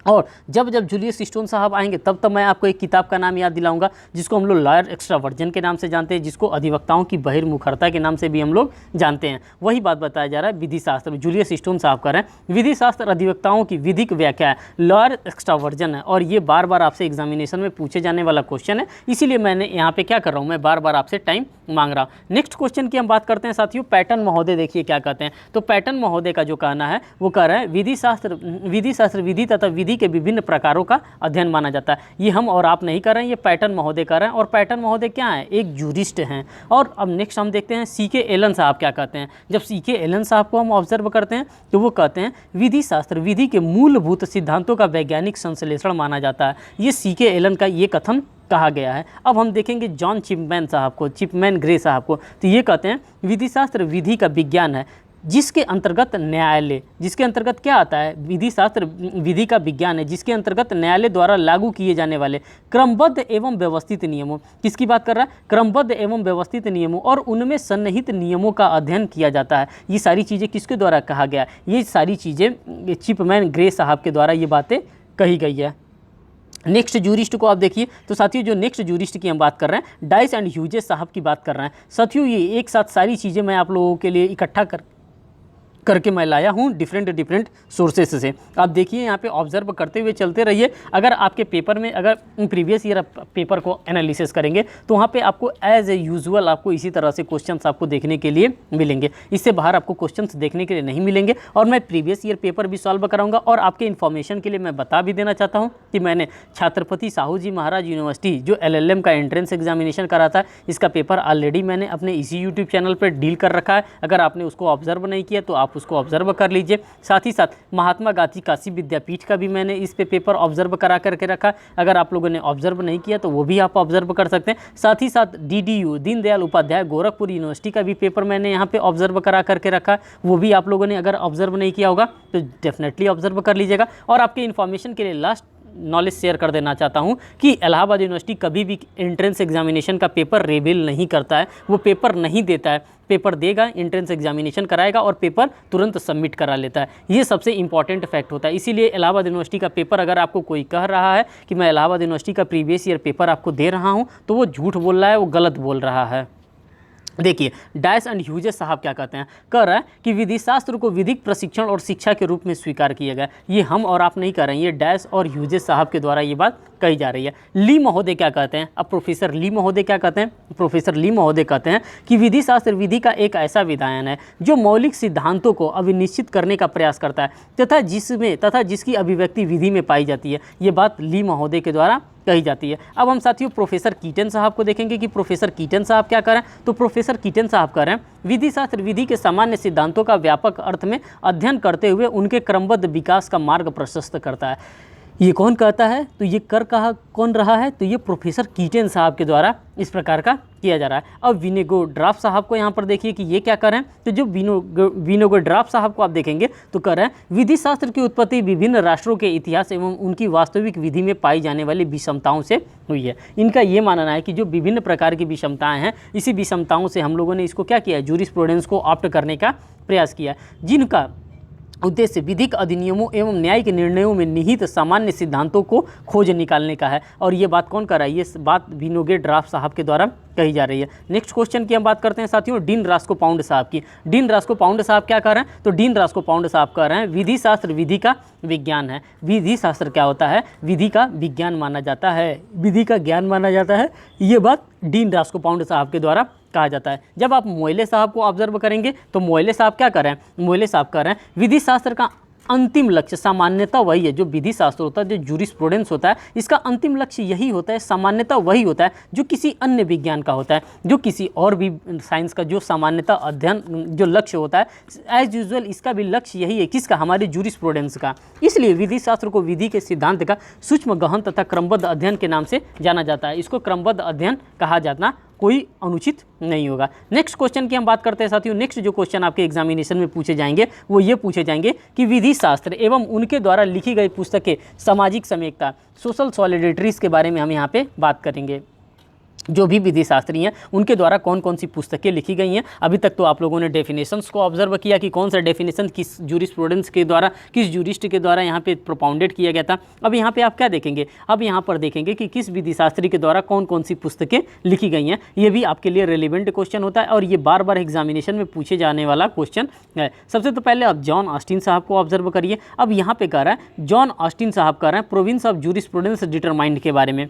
और जब जब जूलियस स्टोन साहब आएंगे तब तब मैं आपको एक किताब का नाम याद दिलाऊंगा जिसको हम लोग लॉयर एक्स्ट्रावर्जन के नाम से जानते हैं, जिसको अधिवक्ताओं की बहिर्मुखरता के नाम से भी हम लोग जानते हैं। वही बात बताया जा रहा है विधि शास्त्र, जूलियस स्टोन साहब कर रहे हैं विधि शास्त्र अधिवक्ताओं की विधिक व्याख्या है, लॉयर एक्स्ट्रावर्जन है, और ये बार बार आपसे एग्जामिनेशन में पूछे जाने वाला क्वेश्चन है। इसीलिए मैंने यहाँ पे क्या कर रहा हूँ, मैं बार बार आपसे टाइम मांग रहा हूँ। नेक्स्ट क्वेश्चन की हम बात करते हैं साथियों, पैटर्न महोदय देखिए क्या कहते हैं। तो पैटर्न महोदय का जो कहना है वो कह रहे हैं विधि शास्त्र विधि तथा विधि के विभिन्न प्रकारों का अध्ययन माना जाता है। ये हम और आप नहीं कर रहे हैं, ये पैटर्न महोदय कर रहे हैं। और पैटर्न महोदय क्या है, एक जूरिस्ट हैं। और अब नेक्स्ट हम देखते हैं सीके एलन साहब क्या कहते हैं। जब सीके एलन साहब को हम ऑब्जर्व करते हैं तो वो कहते हैं विधि शास्त्र विधि के मूलभूत सिद्धांतों का वैज्ञानिक संश्लेषण माना जाता है। ये सीके एलन का ये कथन कहा गया है। अब हम देखेंगे जॉन चिपमैन साहब को, चिपमैन ग्रे साहब को, तो ये कहते हैं विधि शास्त्र विधि का विज्ञान है जिसके अंतर्गत न्यायालय, जिसके अंतर्गत क्या आता है, विधि शास्त्र विधि का विज्ञान है जिसके अंतर्गत न्यायालय द्वारा लागू किए जाने वाले क्रमबद्ध एवं व्यवस्थित नियमों, किसकी बात कर रहा है, क्रमबद्ध एवं व्यवस्थित नियमों और उनमें सन्निहित नियमों का अध्ययन किया जाता है। ये सारी चीज़ें किसके द्वारा कहा गया, ये सारी चीज़ें चिपमैन ग्रे साहब के द्वारा ये बातें कही गई है। नेक्स्ट जूरिस्ट को आप देखिए, तो साथियों जो नेक्स्ट जूरिस्ट की हम बात कर रहे हैं डाइस एंड ह्यूजेस साहब की बात कर रहे हैं। साथियों ये एक साथ सारी चीज़ें मैं आप लोगों के लिए इकट्ठा करके मैं लाया हूँ डिफरेंट सोर्सेस से। आप देखिए यहाँ पे ऑब्जर्व करते हुए चलते रहिए। अगर आपके पेपर में अगर प्रीवियस ईयर पेपर को एनालिसिस करेंगे तो वहाँ पे आपको एज ए यूजुअल आपको इसी तरह से क्वेश्चंस आपको देखने के लिए मिलेंगे। इससे बाहर आपको क्वेश्चंस देखने के लिए नहीं मिलेंगे। और मैं प्रीवियस ईयर पेपर भी सॉल्व कराऊंगा। और आपके इन्फॉर्मेशन के लिए मैं बता भी देना चाहता हूँ कि मैंने छत्रपति साहू जी महाराज यूनिवर्सिटी जो LLM का एंट्रेंस एग्जामिनेशन करा था, इसका पेपर ऑलरेडी मैंने अपने इसी यूट्यूब चैनल पर डील कर रखा है। अगर आपने उसको ऑब्जर्व नहीं किया तो आप उसको ऑब्जर्व कर लीजिए। साथ ही साथ महात्मा गांधी काशी विद्यापीठ का भी मैंने इस पे पेपर ऑब्जर्व करा करके रखा। अगर आप लोगों ने ऑब्जर्व नहीं किया तो वो भी आप ऑब्जर्व कर सकते हैं। साथ ही साथ DDU दीनदयाल उपाध्याय गोरखपुर यूनिवर्सिटी का भी पेपर मैंने यहाँ पे ऑब्जर्व करा करके रखा। वो भी आप लोगों ने अगर ऑब्जर्व नहीं किया होगा तो डेफिनेटली ऑब्जर्व कर लीजिएगा। और आपके इन्फॉर्मेशन के लिए लास्ट नॉलेज शेयर कर देना चाहता हूं कि इलाहाबाद यूनिवर्सिटी कभी भी एंट्रेंस एग्जामिनेशन का पेपर रिवील नहीं करता है। वो पेपर नहीं देता है, पेपर देगा, एंट्रेंस एग्जामिनेशन कराएगा और पेपर तुरंत सबमिट करा लेता है। ये सबसे इंपॉर्टेंट फैक्ट होता है। इसीलिए इलाहाबाद यूनिवर्सिटी का पेपर अगर आपको कोई कह रहा है कि मैं इलाहाबाद यूनिवर्सिटी का प्रीवियस ईयर पेपर आपको दे रहा हूँ तो वो झूठ बोल रहा है, वो गलत बोल रहा है। देखिए डाइस एंड ह्यूजेस साहब क्या कहते हैं, कह रहा है कि विधि शास्त्र को विधिक प्रशिक्षण और शिक्षा के रूप में स्वीकार किया गया। ये हम और आप नहीं कर रहे हैं, ये डाइस और ह्यूजेस साहब के द्वारा ये बात कही जा रही है। ली महोदय क्या कहते हैं, अब प्रोफेसर ली महोदय क्या कहते हैं, प्रोफेसर ली महोदय कहते हैं कि विधि शास्त्र विधि का एक ऐसा विधान है जो मौलिक सिद्धांतों को अविनिश्चित करने का प्रयास करता है तथा जिसकी अभिव्यक्ति विधि में पाई जाती है। ये बात ली महोदय के द्वारा कही जाती है। अब हम साथियों प्रोफेसर कीटन साहब को देखेंगे कि प्रोफेसर कीटन साहब क्या कर रहे हैं। तो प्रोफेसर कीटन साहब कह रहे हैं विधि शास्त्र विधि के सामान्य सिद्धांतों का व्यापक अर्थ में अध्ययन करते हुए उनके क्रमबद्ध विकास का मार्ग प्रशस्त करता है। ये कौन कहता है, तो ये कौन रहा है, तो ये प्रोफेसर कीटन साहब के द्वारा इस प्रकार का किया जा रहा है। अब विनोग्राफ साहब को यहाँ पर देखिए कि ये क्या कर रहे हैं। तो जो विनोग्राफ साहब को आप देखेंगे तो कह रहे हैं विधि शास्त्र की उत्पत्ति विभिन्न राष्ट्रों के इतिहास एवं उनकी वास्तविक विधि में पाई जाने वाली विषमताओं से हुई है। इनका ये मानना है कि जो विभिन्न प्रकार की विषमताएं हैं, इसी विषमताओं से हम लोगों ने इसको क्या किया है, जूरिस्प्रूडेंस को ऑप्ट करने का प्रयास किया, उद्देश्य विधिक अधिनियमों एवं न्यायिक निर्णयों में निहित सामान्य सिद्धांतों को खोज निकालने का है। और ये बात कौन कर रहा है? ये बात विनोग्रेड राफ साहब के द्वारा कही जा रही है। नेक्स्ट क्वेश्चन की हम बात करते हैं साथियों डीन रास्को पाउंड साहब की। डीन रास्को पाउंड साहब क्या कर रहे हैं? तो डीन रास्को पाउंड साहब कह रहे हैं विधि शास्त्र विधि का विज्ञान है। विधि शास्त्र क्या होता है? विधि का विज्ञान माना जाता है, विधि का ज्ञान माना जाता है। ये बात डीन रास्को पाउंड साहब के द्वारा कहा जाता है। जब आप मोएले साहब को ऑब्जर्व करेंगे तो मोएले साहब क्या कर रहे हैं? मोएले साहब कह रहे हैं विधि शास्त्र का अंतिम लक्ष्य सामान्यता वही है। जो विधि शास्त्र होता है, जो जूरिस्प्रूडेंस होता है, इसका अंतिम लक्ष्य यही होता है, सामान्यता वही होता है जो किसी अन्य विज्ञान का होता है, जो किसी और भी साइंस का जो सामान्यता अध्ययन जो लक्ष्य होता है, एज यूजुअल इसका भी लक्ष्य यही है। किसका? हमारे जूरिस्प्रूडेंस का। इसलिए विधि शास्त्र को विधि के सिद्धांत का सूक्ष्म गहन तथा क्रमबद्ध अध्ययन के नाम से जाना जाता है। इसको क्रमबद्ध अध्ययन कहा जाना कोई अनुचित नहीं होगा। नेक्स्ट क्वेश्चन की हम बात करते हैं साथियों। नेक्स्ट जो क्वेश्चन आपके एग्जामिनेशन में पूछे जाएंगे वो ये पूछे जाएंगे कि विधि शास्त्र एवं उनके द्वारा लिखी गई पुस्तकें सामाजिक समेकता सोशल सॉलिडेरिटीज के बारे में हम यहाँ पे बात करेंगे। जो भी विधि शास्त्री हैं उनके द्वारा कौन कौन सी पुस्तकें लिखी गई हैं। अभी तक तो आप लोगों ने डेफिनेशंस को ऑब्जर्व किया कि कौन सा डेफिनेशन किस जूरिस्प्रूडेंस के द्वारा, किस जूरिस्ट के द्वारा यहाँ पे प्रोपाउंडेड किया गया था। अब यहाँ पे आप क्या देखेंगे? अब यहाँ पर देखेंगे कि किस विधि शास्त्री के द्वारा कौन कौन सी पुस्तकें लिखी गई हैं। ये भी आपके लिए रेलिवेंट क्वेश्चन होता है और ये बार बार एग्जामिनेशन में पूछे जाने वाला क्वेश्चन है। सबसे तो पहले आप जॉन ऑस्टिन साहब को ऑब्जर्व करिए। अब यहाँ पे कह रहा है जॉन ऑस्टिन साहब कह रहे हैं प्रोविंस ऑफ जूरिस्प्रूडेंस डिटरमाइंड के बारे में।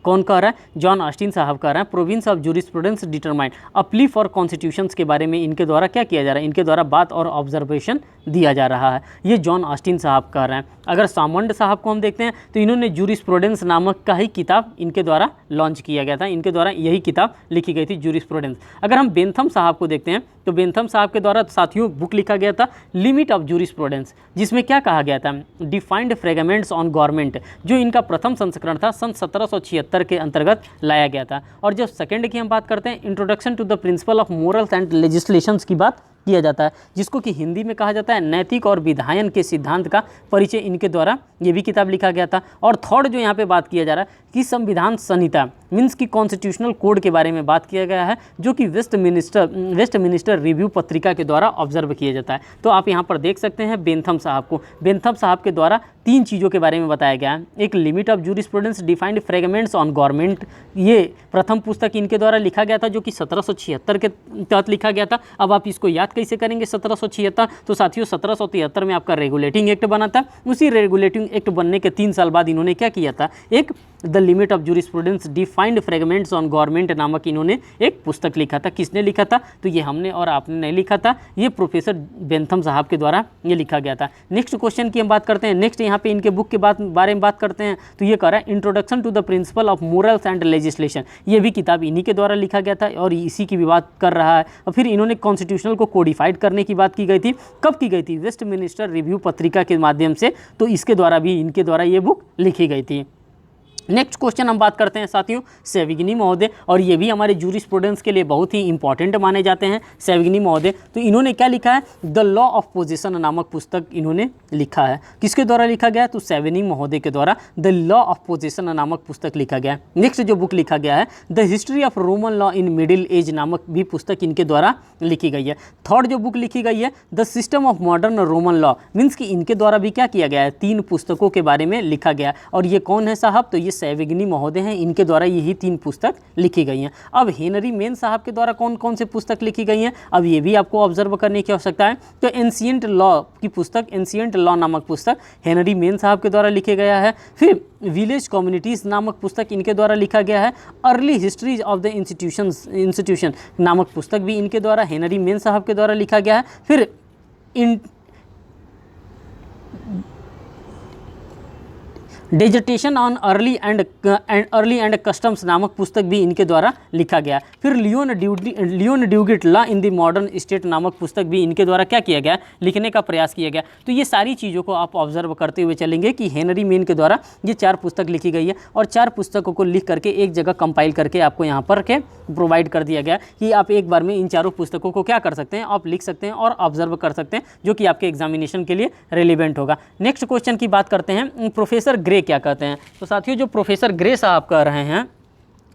कौन कह रहा है? जॉन ऑस्टिन साहब कह रहे हैं province of jurisprudence determined a plea for constitutions के बारे में इनके द्वारा क्या किया जा रहा है? इनके द्वारा बात और ऑब्जर्वेशन दिया जा रहा है। ये जॉन ऑस्टिन साहब कह रहे हैं। अगर सामंड साहब को हम देखते हैं तो इन्होंने जूरिस्प्रूडेंस नामक का ही किताब इनके द्वारा लॉन्च किया गया था, इनके द्वारा यही किताब लिखी गई थी जूरिस्प्रूडेंस। अगर हम बेंथम साहब को देखते हैं तो बेंथम साहब के द्वारा साथियों बुक लिखा गया था लिमिट ऑफ जूरिस्प्रूडेंस, जिसमें क्या कहा गया था? डिफाइंड फ्रेगमेंट्स ऑन गवर्नमेंट, जो इनका प्रथम संस्करण था सन 1776 के अंतर्गत लाया गया था। और जब सेकंड की हम बात करते हैं introduction to the principle of morals and legislations की बात किया जाता है, जिसको कि हिंदी में कहा जाता है नैतिक और विधायन के सिद्धांत का परिचय, इनके द्वारा ये भी किताब लिखा गया था। और थर्ड जो यहाँ पे बात किया जा रहा है कि संविधान संहिता मीन्स की कॉन्स्टिट्यूशनल कोड के बारे में बात किया गया है, जो कि वेस्टमिनिस्टर रिव्यू पत्रिका के द्वारा ऑब्जर्व किया जाता है। तो आप यहाँ पर देख सकते हैं बेंथम साहब को, बेंथम साहब के द्वारा तीन चीज़ों के बारे में बताया गया है। एक limit of jurisprudence defined fragments on government, ये प्रथम पुस्तक इनके द्वारा लिखा गया था जो कि 1776 के तहत लिखा गया था। अब आप इसको याद कैसे करेंगे 1776? तो साथियों 1773 में आपका रेगुलेटिंग एक्ट बना था। उसी रेगुलेटिंग एक्ट बनने के 3 साल बाद इन्होंने क्या किया था? एक the limit of jurisprudence defined fragments on government नामक इन्होंने एक पुस्तक लिखा था। किसने लिखा था? तो ये हमने और आपने नहीं लिखा था, ये प्रोफेसर बेंथम साहब के द्वारा ये लिखा गया था। नेक्स्ट क्वेश्चन की हम बात करते हैं। नेक्स्ट यहाँ पे इनके बुक के बारे में बात करते हैं तो ये कह रहा है introduction to the principle of morals and legislation, ये भी किताब इन्हीं के द्वारा लिखा गया था और इसी की भी बात कर रहा है। और फिर इन्होंने कॉन्स्टिट्यूशनल को कोडिफाइड करने की बात की गई थी। कब की गई थी? वेस्टमिनिस्टर रिव्यू पत्रिका के माध्यम से, तो इसके द्वारा भी इनके द्वारा ये बुक लिखी गई थी। नेक्स्ट क्वेश्चन हम बात करते हैं साथियों सेविग्नी महोदय, और ये भी हमारे जूरिस्प्रूडेंस के लिए बहुत ही इंपॉर्टेंट माने जाते हैं सेविग्नी महोदय। तो इन्होंने क्या लिखा है? द लॉ ऑफ पोजीशन नामक पुस्तक इन्होंने लिखा है। किसके द्वारा लिखा गया है? तो सेविग्नी महोदय के द्वारा द लॉ ऑफ पोजीशन नामक पुस्तक लिखा गया है। नेक्स्ट जो बुक लिखा गया है the history of Roman law in middle age नामक भी पुस्तक इनके द्वारा लिखी गई है। थर्ड जो बुक लिखी गई है the system of modern Roman law, means कि इनके द्वारा भी क्या किया गया है? 3 पुस्तकों के बारे में लिखा गया। और ये कौन है साहब? तो ये सेविग्नी महोदय हैं, इनके द्वारा यही 3 पुस्तक लिखी गई हैं। अब हेनरी मेन साहब के द्वारा कौन कौन से पुस्तक लिखी गई हैं, अब ये भी आपको ऑब्जर्व करने की आवश्यकता है। तो एंशिएंट लॉ की पुस्तक, एंशिएंट लॉ नामक पुस्तक हेनरी मेन साहब के द्वारा लिखे गया है। फिर विलेज कम्युनिटीज़ नामक पुस्तक इनके द्वारा लिखा गया है। Early histories of the institution नामक पुस्तक भी इनके द्वारा हेनरी मेन साहब के द्वारा लिखा गया है। फिर dissertation on early and customs नामक पुस्तक भी इनके द्वारा लिखा गया। फिर Leon Duguit law in the modern state नामक पुस्तक भी इनके द्वारा क्या किया गया? लिखने का प्रयास किया गया। तो ये सारी चीज़ों को आप ऑब्जर्व करते हुए चलेंगे कि हेनरी मेन के द्वारा ये 4 पुस्तक लिखी गई है और 4 पुस्तकों को लिख करके एक जगह कंपाइल करके आपको यहाँ पर के प्रोवाइड कर दिया गया कि आप एक बार में इन 4 पुस्तकों को क्या कर सकते हैं? आप लिख सकते हैं और ऑब्जर्व कर सकते हैं, जो कि आपके एग्जामिनेशन के लिए रेलिवेंट होगा। नेक्स्ट क्वेश्चन की बात करते हैं प्रोफेसर ग्रे क्या कहते हैं। तो साथियों जो प्रोफेसर ग्रे साहब कह रहे हैं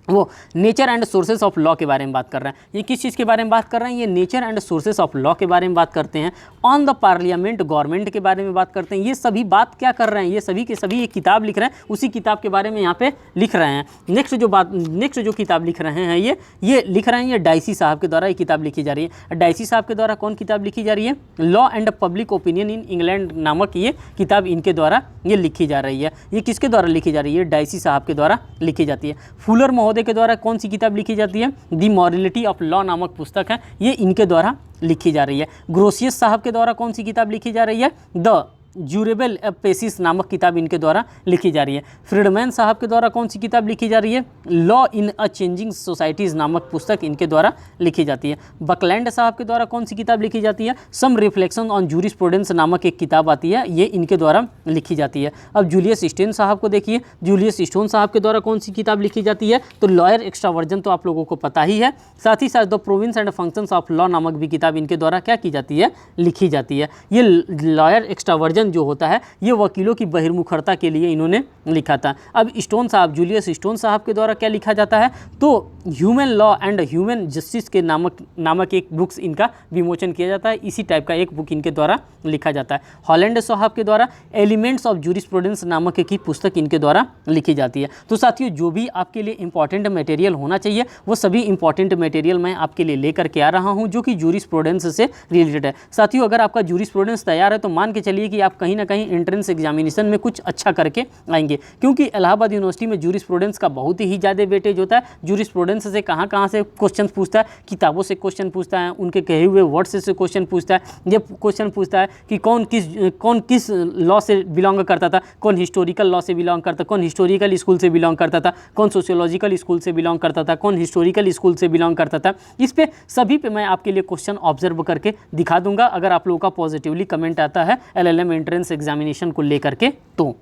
वो nature and sources of law के बारे में बात कर रहे हैं। ये किस चीज़ के बारे में बात कर रहे हैं? ये nature and sources of law के बारे में बात करते हैं। ऑन द पार्लियामेंट गवर्नमेंट के बारे में बात करते हैं। ये सभी बात क्या कर रहे हैं? ये सभी के सभी एक किताब लिख रहे हैं, उसी किताब के बारे में यहाँ पे लिख रहे हैं। नेक्स्ट जो किताब लिख रहे हैं ये लिख रहे हैं, ये डाइसी साहब के द्वारा ये किताब लिखी जा रही है। डाइसी साहब के द्वारा कौन किताब लिखी जा रही है? Law and public opinion in England नामक ये किताब इनके द्वारा ये लिखी जा रही है। ये किसके द्वारा लिखी जा रही है? डाइसी साहब के द्वारा लिखी जाती है। फुलर महोदय के द्वारा कौन सी किताब लिखी जाती है? दी मॉरलिटी ऑफ लॉ नामक पुस्तक है, ये इनके द्वारा लिखी जा रही है। ग्रोसियस साहब के द्वारा कौन सी किताब लिखी जा रही है? द ड्यूरेबल पेसिस नामक किताब इनके द्वारा लिखी जा रही है। फ्रीडमैन साहब के द्वारा कौन सी किताब लिखी जा रही है? Law in a changing societies नामक पुस्तक इनके द्वारा लिखी जाती है। बकलैंड साहब के द्वारा कौन सी किताब लिखी जाती है? सम रिफ्लेक्शन ऑन जूरिस्प्रूडेंस नामक एक किताब आती है, ये इनके द्वारा लिखी जाती है। अब जूलियस स्टोन साहब को देखिए, जूलियस स्टोन साहब के द्वारा कौन सी किताब लिखी जाती है? तो लॉयर एक्स्ट्रावर्जन तो आप लोगों को पता ही है। साथ ही साथ the province and functions of law नामक भी किताब इनके द्वारा क्या की जाती है? लिखी जाती है। ये लॉयर एक्स्ट्रावर्जन जो होता है ये वकीलों की बहिर्मुखरता के लिए इन्होंने लिखा था। अब स्टोन साहब, जूलियस स्टोन साहब के द्वारा क्या लिखा जाता है? तो human law and human justice के नामक एक बुक्स इनका विमोचन किया जाता है। इसी टाइप का एक बुक इनके द्वारा लिखा जाता है। हॉलैंड साहब के द्वारा एलिमेंट्स ऑफ जूरिस्प्रूडेंस नामक की पुस्तक इनके द्वारा लिखी जाती है। तो साथियों, जो भी आपके लिए इंपॉर्टेंट मटेरियल होना चाहिए वो सभी इंपॉर्टेंट मटेरियल मैं आपके लिए लेकर के आ रहा हूँ, जो कि जूरिस्प्रूडेंस से रिलेटेड है। साथियों, अगर आपका जूरिस्प्रूडेंस तैयार है तो मान के चलिए कि आप कहीं ना कहीं एंट्रेंस एग्जामिनेशन में कुछ अच्छा करके आएंगे, क्योंकि इलाहाबाद यूनिवर्सिटी में जूरिस्प्रूडेंस का बहुत ही ज़्यादा वेटेज होता है। जूरिस्प्रूडेंस से कहाँ से क्वेश्चन पूछता है, किताबों से क्वेश्चन पूछता है, उनके कहे हुए वर्ड्स से क्वेश्चन पूछता है। ये क्वेश्चन पूछता है कि कौन किस लॉ से बिलोंग करता था, कौन हिस्टोरिकल लॉ से बिलोंग करता, कौन हिस्टोरिकल स्कूल से बिलोंग करता था, कौन सोशियोलॉजिकल स्कूल से बिलोंग करता था, कौन हिस्टोरिकल स्कूल से बिलोंग करता था। इस पे सभी पे मैं आपके लिए क्वेश्चन ऑब्जर्व करके दिखा दूंगा, अगर आप लोगों का पॉजिटिवली कमेंट आता है LLM एंट्रेंस एग्जामिनेशन को लेकर के। तो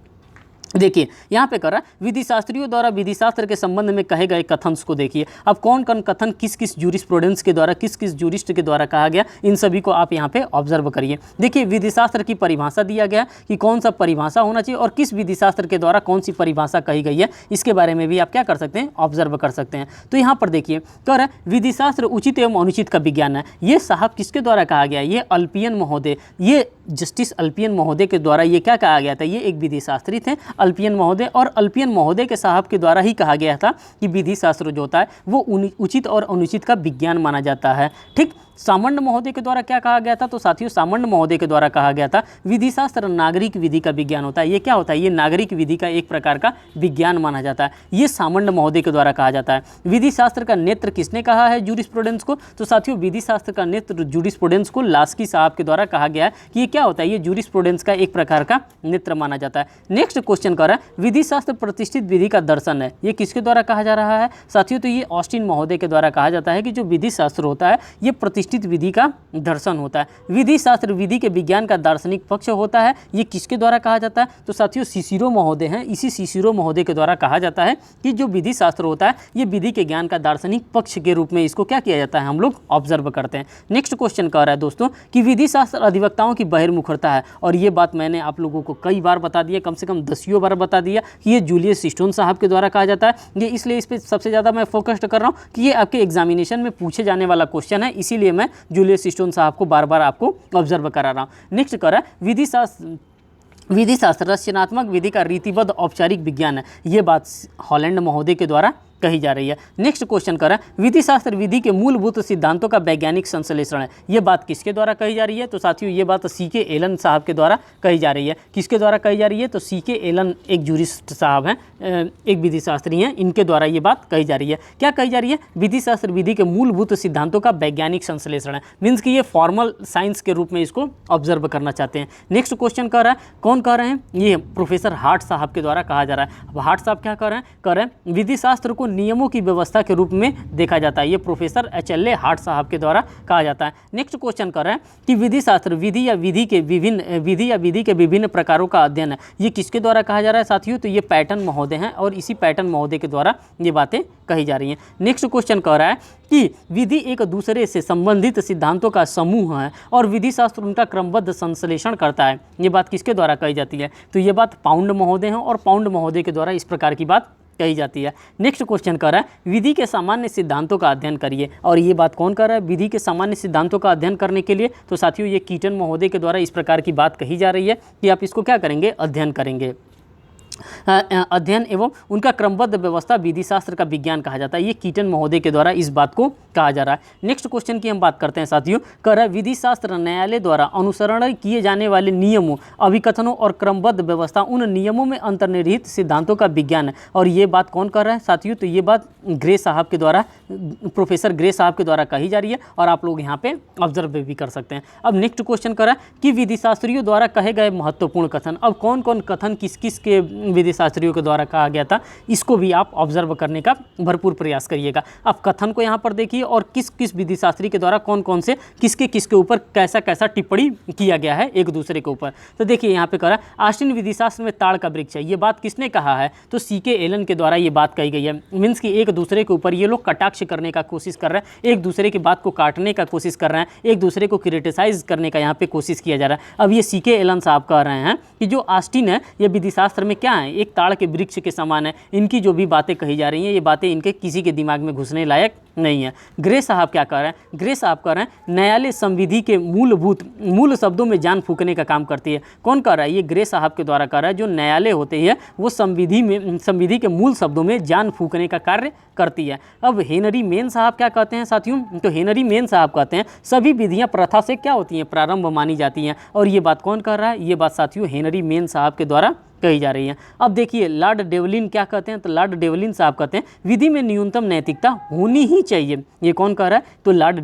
देखिए यहाँ पे कर रहा है, विधि शास्त्रियों द्वारा विधि शास्त्र के संबंध में कहे गए कथन को देखिए। अब कौन कौन कथन किस किस जूरिस्प्रूडेंस के द्वारा, किस किस जूरिस्ट के द्वारा कहा गया, इन सभी को आप यहाँ पे ऑब्जर्व करिए। देखिए, विधि शास्त्र की परिभाषा दिया गया कि कौन सा परिभाषा होना चाहिए और किस विधि शास्त्र के द्वारा कौन सी परिभाषा कही गई है, इसके बारे में भी आप क्या कर सकते हैं? ऑब्जर्व कर सकते हैं। तो यहाँ पर देखिए कह रहा है, विधि शास्त्र उचित एवं अनुचित का विज्ञान है। ये साहब किसके द्वारा कहा गया? ये अल्पियन महोदय, ये जस्टिस अल्पियन महोदय के द्वारा ये क्या कहा गया था? ये एक विधि शास्त्री थे अल्पियन महोदय, और अल्पियन महोदय के साहब के द्वारा ही कहा गया था कि विधि शास्त्र जो होता है वो उचित और अनुचित का विज्ञान माना जाता है। ठीक, सामंड महोदय के द्वारा क्या कहा गया था? तो साथियों, सामंड महोदय के द्वारा कहा गया था विधि शास्त्र नागरिक विधि का विज्ञान होता है। ये क्या होता है? ये नागरिक विधि का एक प्रकार का विज्ञान माना जाता है। ये सामंड महोदय के द्वारा कहा जाता है। विधि शास्त्र का नेत्र किसने कहा है जूरिस्प्रूडेंस को? तो साथियों, विधि शास्त्र का नेत्र जूरिस्प्रूडेंस को लास्की साहब के द्वारा कहा गया है कि ये क्या होता है? ये जूरिस्प्रूडेंस का एक प्रकार का नेत्र माना जाता है। नेक्स्ट क्वेश्चन कर रहा है, विधि शास्त्र प्रतिष्ठित विधि का दर्शन है। ये किसके द्वारा कहा जा रहा है साथियों? तो ये ऑस्टिन महोदय के द्वारा कहा जाता है कि जो विधि शास्त्र होता है ये प्रतिष्ठित विधि का दर्शन होता है। विधि शास्त्र विधि के विज्ञान का दार्शनिक पक्ष होता है। ये किसके द्वारा कहा जाता है? तो साथियों, सिसिरो महोदय हैं, इसी सिसिरो महोदय के द्वारा कहा जाता है कि जो विधि शास्त्र होता है ये विधि के ज्ञान का दार्शनिक पक्ष के रूप में इसको क्या किया जाता है? हम लोग ऑब्जर्व करते हैं। नेक्स्ट क्वेश्चन कह रहा है दोस्तों कि विधि शास्त्र अधिवक्ताओं की बहिर्मुखरता है, और ये बात मैंने आप लोगों को कई बार बता दिया, कम से कम 10 बार बता दिया कि ये जूलियस स्टोन साहब के द्वारा कहा जाता है। ये इसलिए इस पर सबसे ज़्यादा मैं फोकस्ड कर रहा हूँ कि ये आपके एग्जामिनेशन में पूछे जाने वाला क्वेश्चन है, इसीलिए मैं जूलियस स्टोन साहब को बार बार आपको ऑब्जर्व करा रहा हूँ। नेक्स्ट कर रहा है, विधि शास्त्र रचनात्मक विधि का रीतिबद्ध औपचारिक विज्ञान है। ये बात हॉलैंड महोदय के द्वारा कही जा रही है। नेक्स्ट क्वेश्चन कर रहा है, विधि शास्त्र विधि के मूलभूत सिद्धांतों का वैज्ञानिक संश्लेषण है। ये बात किसके द्वारा कही जा रही है? तो साथियों, ये बात CK एलन साहब के द्वारा कही जा रही है। किसके द्वारा कही जा रही है? तो CK एलन एक जूरिस्ट साहब हैं, एक विधि शास्त्री हैं, इनके द्वारा ये बात कही जा रही है। क्या कही जा रही है? विधि शास्त्र विधि के मूलभूत सिद्धांतों का वैज्ञानिक संश्लेषण है। मीन्स कि ये फॉर्मल साइंस के रूप में इसको ऑब्जर्व करना चाहते हैं। नेक्स्ट क्वेश्चन कह रहा है, कौन कह रहे हैं? ये प्रोफेसर हार्ट साहब के द्वारा कहा जा रहा है। अब हार्ट साहब क्या कह रहे हैं? विधि शास्त्र को नियमों की व्यवस्था के रूप में देखा जाता है। ये प्रोफेसर HLA हार्ट साहब के द्वारा कहा जाता है। नेक्स्ट क्वेश्चन कर रहे हैं कि विधि शास्त्र विधि या विधि के विभिन्न प्रकारों का अध्ययन है। ये किसके द्वारा कहा जा रहा है साथियों? तो ये पैटर्न महोदय हैं, और इसी पैटर्न महोदय के द्वारा ये बातें कही जा रही हैं। नेक्स्ट क्वेश्चन कह रहा है कि विधि एक दूसरे से संबंधित सिद्धांतों का समूह है और विधि शास्त्र उनका क्रमबद्ध संश्लेषण करता है। ये बात किसके द्वारा कही जाती है? तो ये बात पाउंड महोदय हैं, और पाउंड महोदय के द्वारा इस प्रकार की बात कही जाती है। नेक्स्ट क्वेश्चन कर रहा है विधि के सामान्य सिद्धांतों का अध्ययन करिए, और ये बात कौन कर रहा है विधि के सामान्य सिद्धांतों का अध्ययन करने के लिए? तो साथियों ये कीटन महोदय के द्वारा इस प्रकार की बात कही जा रही है कि आप इसको क्या करेंगे, अध्ययन करेंगे। अध्ययन एवं उनका क्रमबद्ध व्यवस्था विधि शास्त्र का विज्ञान कहा जाता है। ये कीटन महोदय के द्वारा इस बात को कहा जा रहा है। नेक्स्ट क्वेश्चन की हम बात करते हैं साथियों, कर रहा है विधि शास्त्र न्यायालय द्वारा अनुसरण किए जाने वाले नियमों, अभिकथनों और क्रमबद्ध व्यवस्था उन नियमों में अंतर्निहित सिद्धांतों का विज्ञान है। और ये बात कौन कर रहा है साथियों? तो ये बात ग्रे साहब के द्वारा, प्रोफेसर ग्रे साहब के द्वारा कही जा रही है, और आप लोग यहाँ पे ऑब्जर्व भी कर सकते हैं। अब नेक्स्ट क्वेश्चन कर रहा है कि विधि शास्त्रियों द्वारा कहे गए महत्वपूर्ण कथन। अब कौन कौन कथन किस किस के विधि शास्त्रियों के द्वारा कहा गया था, इसको भी आप ऑब्जर्व करने का भरपूर प्रयास करिएगा। अब कथन को यहाँ पर देखिए और किस किस विधि शास्त्री के द्वारा कौन कौन से किसके ऊपर कैसा कैसा टिप्पणी किया गया है एक दूसरे के ऊपर। तो देखिए यहाँ पे कह रहा है ऑस्टिन विधि शास्त्र में ताड़ का वृक्ष है, ये बात किसने कहा है? तो सीके एलन के द्वारा ये बात कही गई है। मीन्स कि एक दूसरे के ऊपर ये लोग कटाक्ष करने का कोशिश कर रहे हैं, एक दूसरे की बात को काटने का कोशिश कर रहे हैं, एक दूसरे को क्रिटिसाइज करने का यहाँ पे कोशिश किया जा रहा है। अब ये सीके एलन साहब कह रहे हैं कि जो ऑस्टिन है ये विधि शास्त्र में क्या है, एक ताड़ के वृक्ष के समान है। इनकी जो भी बातें कही जा रही हैं ये बातें इनके किसी के दिमाग में घुसने लायक नहीं है। ग्रे साहब क्या कर रहे हैं? ग्रे साहब कह रहे हैं न्यायालय संविधि के मूल शब्दों में जान फूकने का काम करती है। कौन कर रहा है? ये ग्रे साहब के द्वारा कर रहा है जो न्यायालय होते हैं वो संविधि के मूल शब्दों में जान फूकने का कार्य करती है। अब हेनरी मेन साहब क्या कहते हैं साथियों? तो हेनरी मेन साहब कहते हैं सभी विधियां प्रथा से क्या होती हैं, प्रारंभ मानी जाती हैं। और ये बात कौन कर रहा है? ये बात साथियों हेनरी मेन साहब के द्वारा कही जा रही है। अब देखिए लॉर्ड डेवलिन क्या कहते हैं? तो लॉर्ड डेवलिन साहब कहते हैं विधि में न्यूनतम नैतिकता होनी ही चाहिए। ये कौन कह रहा है? तो लॉर्ड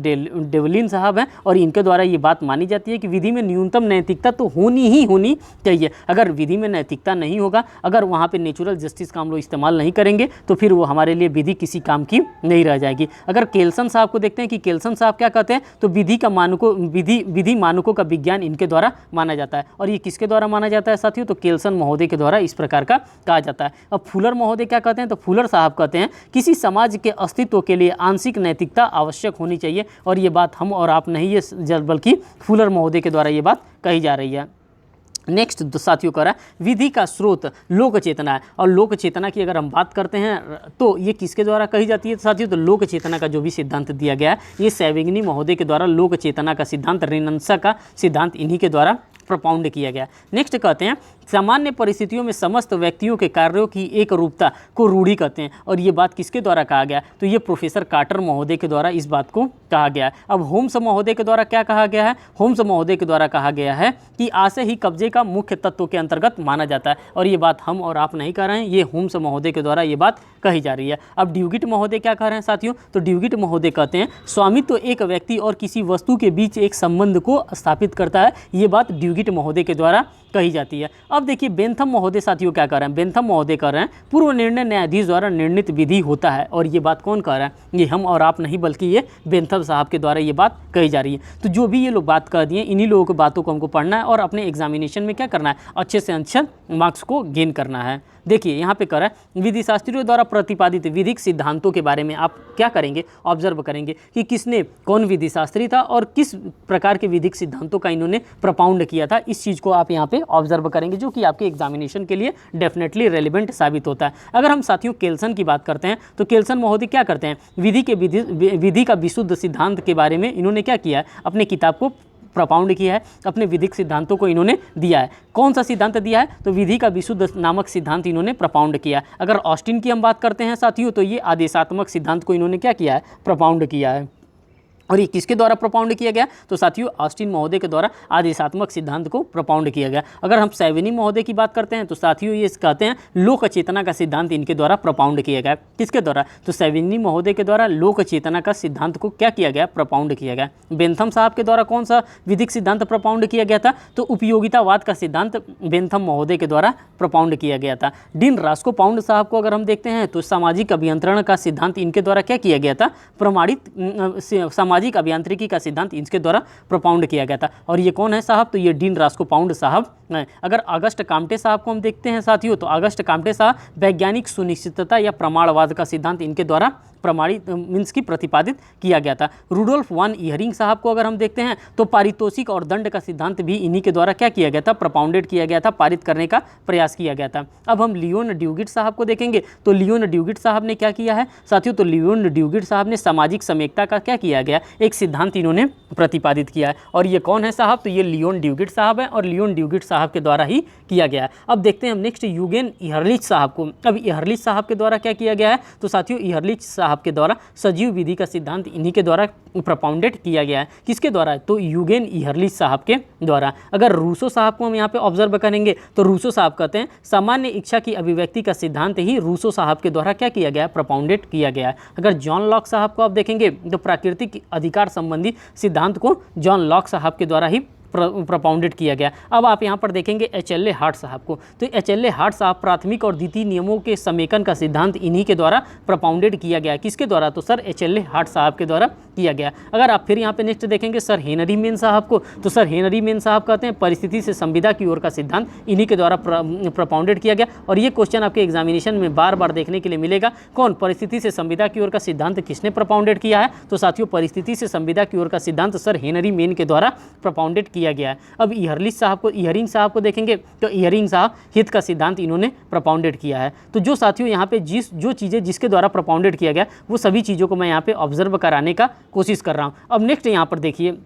डेवलिन साहब हैं, और इनके द्वारा ये बात मानी जाती है कि विधि में न्यूनतम नैतिकता तो होनी चाहिए। अगर विधि में नैतिकता नहीं होगा, अगर वहाँ पे नेचुरल जस्टिस का हम लोग इस्तेमाल नहीं करेंगे तो फिर वो हमारे लिए विधि किसी काम की नहीं रह जाएगी। अगर केल्सन साहब को देखते हैं कि केल्सन साहब क्या कहते हैं, तो विधि मानकों का विज्ञान इनके द्वारा माना जाता है। और ये किसके द्वारा माना जाता है साथियों? तो केल्सन महोदय के द्वारा इस प्रकार का कहा जाता है। अब फुलर महोदय क्या कहते हैं? तो फुलर साहब कहते हैं किसी समाज के अस्तित्व के लिए आंशिक नैतिकता आवश्यक होनी चाहिए। और ये बात हम और आप नहीं है बल्कि फुलर महोदय के द्वारा ये बात कही जा रही है। नेक्स्ट साथियों कह रहा है विधि का स्रोत लोक चेतना है। और लोक चेतना की अगर हम बात करते हैं तो ये किसके द्वारा कही जाती है साथियों? तो लोक चेतना का जो भी सिद्धांत दिया गया है ये सैविग्नी महोदय के द्वारा लोक चेतना का सिद्धांत, रेनन्सा का सिद्धांत इन्हीं के द्वारा प्रोपाउंड किया गया। नेक्स्ट कहते हैं सामान्य परिस्थितियों में समस्त व्यक्तियों के कार्यों की एक रूपता को रूढ़ी कहते हैं। और ये बात किसके द्वारा कहा गया? तो ये प्रोफेसर कार्टर महोदय के द्वारा इस बात को कहा गया है। अब होम्स महोदय के द्वारा क्या कहा गया है? होम्स महोदय के द्वारा कहा गया है कि आशय ही कब्जे का मुख्य तत्व के अंतर्गत माना जाता है। और ये बात हम और आप नहीं कह रहे हैं, ये होम्स महोदय के द्वारा ये बात कही जा रही है। अब ड्यूगिट महोदय क्या कह रहे हैं साथियों? तो ड्यूगिट महोदय कहते हैं स्वामित्व एक व्यक्ति और किसी वस्तु के बीच एक संबंध को स्थापित करता है। ये बात ड्यूगिट महोदय के द्वारा कही जाती है। अब देखिए बेंथम महोदय साथियों क्या कर रहे हैं? बेंथम महोदय कर रहे हैं पूर्व निर्णय न्यायाधीश द्वारा निर्णित विधि होता है। और ये बात कौन कह रहा है? ये हम और आप नहीं बल्कि ये बेंथम साहब के द्वारा ये बात कही जा रही है। तो जो भी ये लोग बात कर दिए इन्हीं लोगों की बातों को हमको पढ़ना है और अपने एग्जामिनेशन में क्या करना है, अच्छे से अच्छे मार्क्स को गेन करना है। देखिए यहाँ पे कर रहा है विधि शास्त्रियों द्वारा प्रतिपादित विधिक सिद्धांतों के बारे में आप क्या करेंगे, ऑब्जर्व करेंगे कि किसने, कौन विधि शास्त्री था और किस प्रकार के विधिक सिद्धांतों का इन्होंने प्रोपाउंड किया था। इस चीज़ को आप यहाँ पे ऑब्जर्व करेंगे जो कि आपके एग्जामिनेशन के लिए डेफिनेटली रेलिवेंट साबित होता है। अगर हम साथियों केल्सन की बात करते हैं तो केल्सन महोदय क्या करते हैं? विधि का विशुद्ध सिद्धांत के बारे में इन्होंने क्या किया है? अपने किताब को प्रोपाउंड किया है, अपने विधिक सिद्धांतों को इन्होंने दिया है। कौन सा सिद्धांत दिया है? तो विधि का विशुद्ध नामक सिद्धांत इन्होंने प्रोपाउंड किया है। अगर ऑस्टिन की हम बात करते हैं साथियों तो ये आदेशात्मक सिद्धांत को इन्होंने क्या किया है? प्रोपाउंड किया है। और ये किसके द्वारा प्रोपाउंड किया गया? तो साथियों ऑस्टिन महोदय के द्वारा आदेशात्मक सिद्धांत को प्रोपाउंड किया गया। अगर हम सैविनी महोदय की बात करते हैं तो साथियों ये कहते हैं लोक चेतना का सिद्धांत इनके द्वारा प्रोपाउंड किया गया। किसके द्वारा? तो सैविनी महोदय के द्वारा लोक चेतना का सिद्धांत को क्या किया गया? प्रोपाउंड किया गया। बेंथम साहब के द्वारा कौन सा विधिक सिद्धांत प्रोपाउंड किया गया था? तो उपयोगितावाद का सिद्धांत बेंथम महोदय के द्वारा प्रोपाउंड किया गया था। डीन रास्को पाउंड साहब को अगर हम देखते हैं तो सामाजिक अभियंत्रण का सिद्धांत इनके द्वारा क्या किया गया था? प्रमाणित सामाजिक अभियांत्रिकी का सिद्धांत इनके द्वारा प्रोपाउंड किया गया था। और ये कौन है साहब, तो ये डीन रास्को पाउंड साहब हैं। अगर अगस्ट काम्टे साहब को हम देखते हैं साथियों, तो अगस्ट काम्टे साहब वैज्ञानिक सुनिश्चितता या प्रमाणवाद का सिद्धांत इनके द्वारा प्रमाणित मीन्स की प्रतिपादित किया गया था। रुडोल्फ वान इयरिंग साहब को अगर हम देखते हैं तो पारितोषिक और दंड का सिद्धांत भी इन्हीं के द्वारा क्या किया गया था, प्रोपाउंडेड किया गया था, पारित करने का प्रयास किया गया था। अब हम लियोन ड्यूगिट साहब को देखेंगे तो लियोन ड्यूगिट साहब ने क्या किया है साथियों, तो लियोन ड्यूगिट साहब ने सामाजिक समेकता का क्या किया गया, एक सिद्धांत इन्होंने प्रतिपादित किया है। और ये कौन है साहब, तो ये लियोन ड्यूगिट साहब है और लियोन ड्यूगिट साहब के द्वारा ही किया गया है। अब देखते हैं हम नेक्स्ट यूगेन इहरलिच साहब को। अब इहरलिच साहब के द्वारा क्या किया गया है, तो साथियों इहरलिच साहब के द्वारा सजीव विधि का सिद्धांत इन्हीं के द्वारा प्रोपाउंडेड किया गया है। किसके द्वारा, तो यूगेन इहरलिच साहब के द्वारा। अगर रूसो साहब को हम यहाँ पे ऑब्जर्व करेंगे तो रूसो साहब कहते हैं सामान्य इच्छा की अभिव्यक्ति का सिद्धांत ही रूसो साहब के द्वारा क्या किया गया, प्रोपाउंडेड किया गया है। अगर जॉन लॉक साहब को आप देखेंगे तो प्राकृतिक अधिकार संबंधी सिद्धांत को जॉन लॉक साहब के द्वारा ही प्रोपाउंडेड किया गया। अब आप यहाँ पर देखेंगे एचएलए हार्ट साहब को, तो एचएलए हार्ट साहब प्राथमिक और द्वितीय नियमों के समेकन का सिद्धांत इन्हीं के द्वारा प्रोपाउंडेड किया गया। किसके द्वारा, तो सर एचएलए हार्ट साहब के द्वारा किया गया। अगर आप फिर यहाँ पे नेक्स्ट देखेंगे सर हेनरी मेन साहब को, तो सर हेनरी मेन साहब कहते हैं परिस्थिति से संविदा की ओर का सिद्धांत इन्हीं के द्वारा प्रोपाउंडेड किया गया। और ये क्वेश्चन आपके एग्जामिनेशन में बार बार देखने के लिए मिलेगा, कौन परिस्थिति से संविदा की ओर का सिद्धांत किसने प्रोपाउंडेड किया है, तो साथियों परिस्थिति से संविदा की ओर का सिद्धांत सर हेनरी मेन के द्वारा प्रोपाउंडेड किया गया है। अब इहरलिच साहब को, इयरिंग साहब को देखेंगे तो इयरिंग साहब हित का सिद्धांत इन्होंने प्रोपाउंडेड किया है। तो जो साथियों यहाँ पे जो चीज़ें जिसके द्वारा प्रोपाउंडेड किया गया वो सभी चीज़ों को मैं यहाँ पे ऑब्जर्व कराने का कोशिश कर रहा हूँ। अब नेक्स्ट यहाँ पर देखिए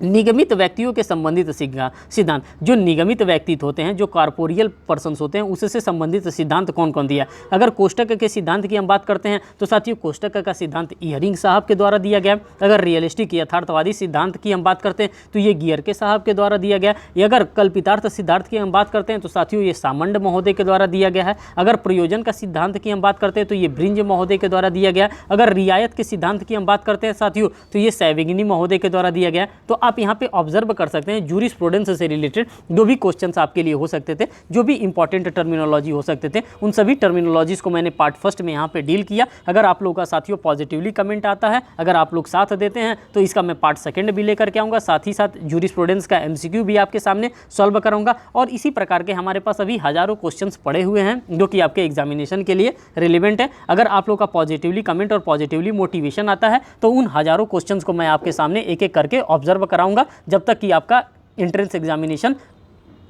निगमित व्यक्तियों के संबंधित सिद्धांत, जो निगमित व्यक्ति होते हैं, जो कॉर्पोरियल पर्सन्स होते हैं, उससे संबंधित सिद्धांत कौन कौन दिया। अगर कोष्टक के सिद्धांत की हम बात करते हैं तो साथियों कोष्टक का सिद्धांत इयरिंग साहब के द्वारा दिया गया। अगर रियलिस्टिक यथार्थवादी सिद्धांत की हम बात करते हैं तो ये गियर के साहब के द्वारा दिया गया। अगर कल्पितार्थ सिद्धांत की हम बात करते हैं तो साथियों ये सामंड महोदय के द्वारा दिया गया है। अगर प्रयोजन का सिद्धांत की हम बात करते हैं तो ये ब्रिंज महोदय के द्वारा दिया गया। अगर रियायत के सिद्धांत की हम बात करते हैं साथियों तो ये सैविग्नी महोदय के द्वारा दिया गया। तो आप यहाँ पे ऑब्जर्व कर सकते हैं जूरिस्प्रूडेंस से रिलेटेड जो भी क्वेश्चंस आपके लिए हो सकते थे, जो भी इंपॉर्टेंट टर्मिनोलॉजी हो सकते थे, उन सभी टर्मिनोलॉजीज को मैंने पार्ट फर्स्ट में यहाँ पे डील किया। अगर आप लोगों का साथियों पॉजिटिवली कमेंट आता है, अगर आप लोग साथ देते हैं तो इसका मैं पार्ट सेकंड भी लेकर के आऊँगा, साथ ही साथ जूरिस्प्रूडेंस का MCQ भी आपके सामने सॉल्व कराऊंगा। और इसी प्रकार के हमारे पास अभी हजारों क्वेश्चंस पड़े हुए हैं जो कि आपके एग्जामिनेशन के लिए रिलेवेंट है। अगर आप लोग का पॉजिटिवली कमेंट और पॉजिटिवली मोटिवेशन आता है तो उन हजारों क्वेश्चंस को मैं आपके सामने एक एक करके ऑब्जर्व कराऊंगा जब तक कि आपका एंट्रेंस एग्जामिनेशन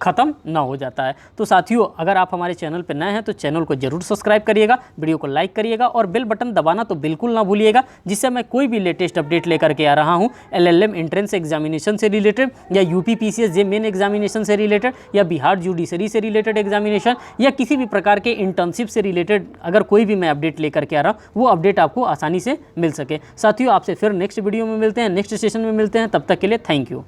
खत्म ना हो जाता है। तो साथियों अगर आप हमारे चैनल पर नए हैं तो चैनल को जरूर सब्सक्राइब करिएगा, वीडियो को लाइक करिएगा और बेल बटन दबाना तो बिल्कुल ना भूलिएगा, जिससे मैं कोई भी लेटेस्ट अपडेट लेकर के आ रहा हूं LLM एंट्रेंस एग्जामिनेशन से रिलेटेड या UP PCS जे मेन एग्जामिनेशन से रिलेटेड या बिहार जुडिशरी से रिलेटेड एग्जामिनेशन या किसी भी प्रकार के इंटर्नशिप से रिलेटेड अगर कोई भी मैं अपडेट लेकर के आ रहा हूँ वो अपडेट आपको आसानी से मिल सके। साथियों आपसे फिर नेक्स्ट वीडियो में मिलते हैं, नेक्स्ट सेशन में मिलते हैं, तब तक के लिए थैंक यू।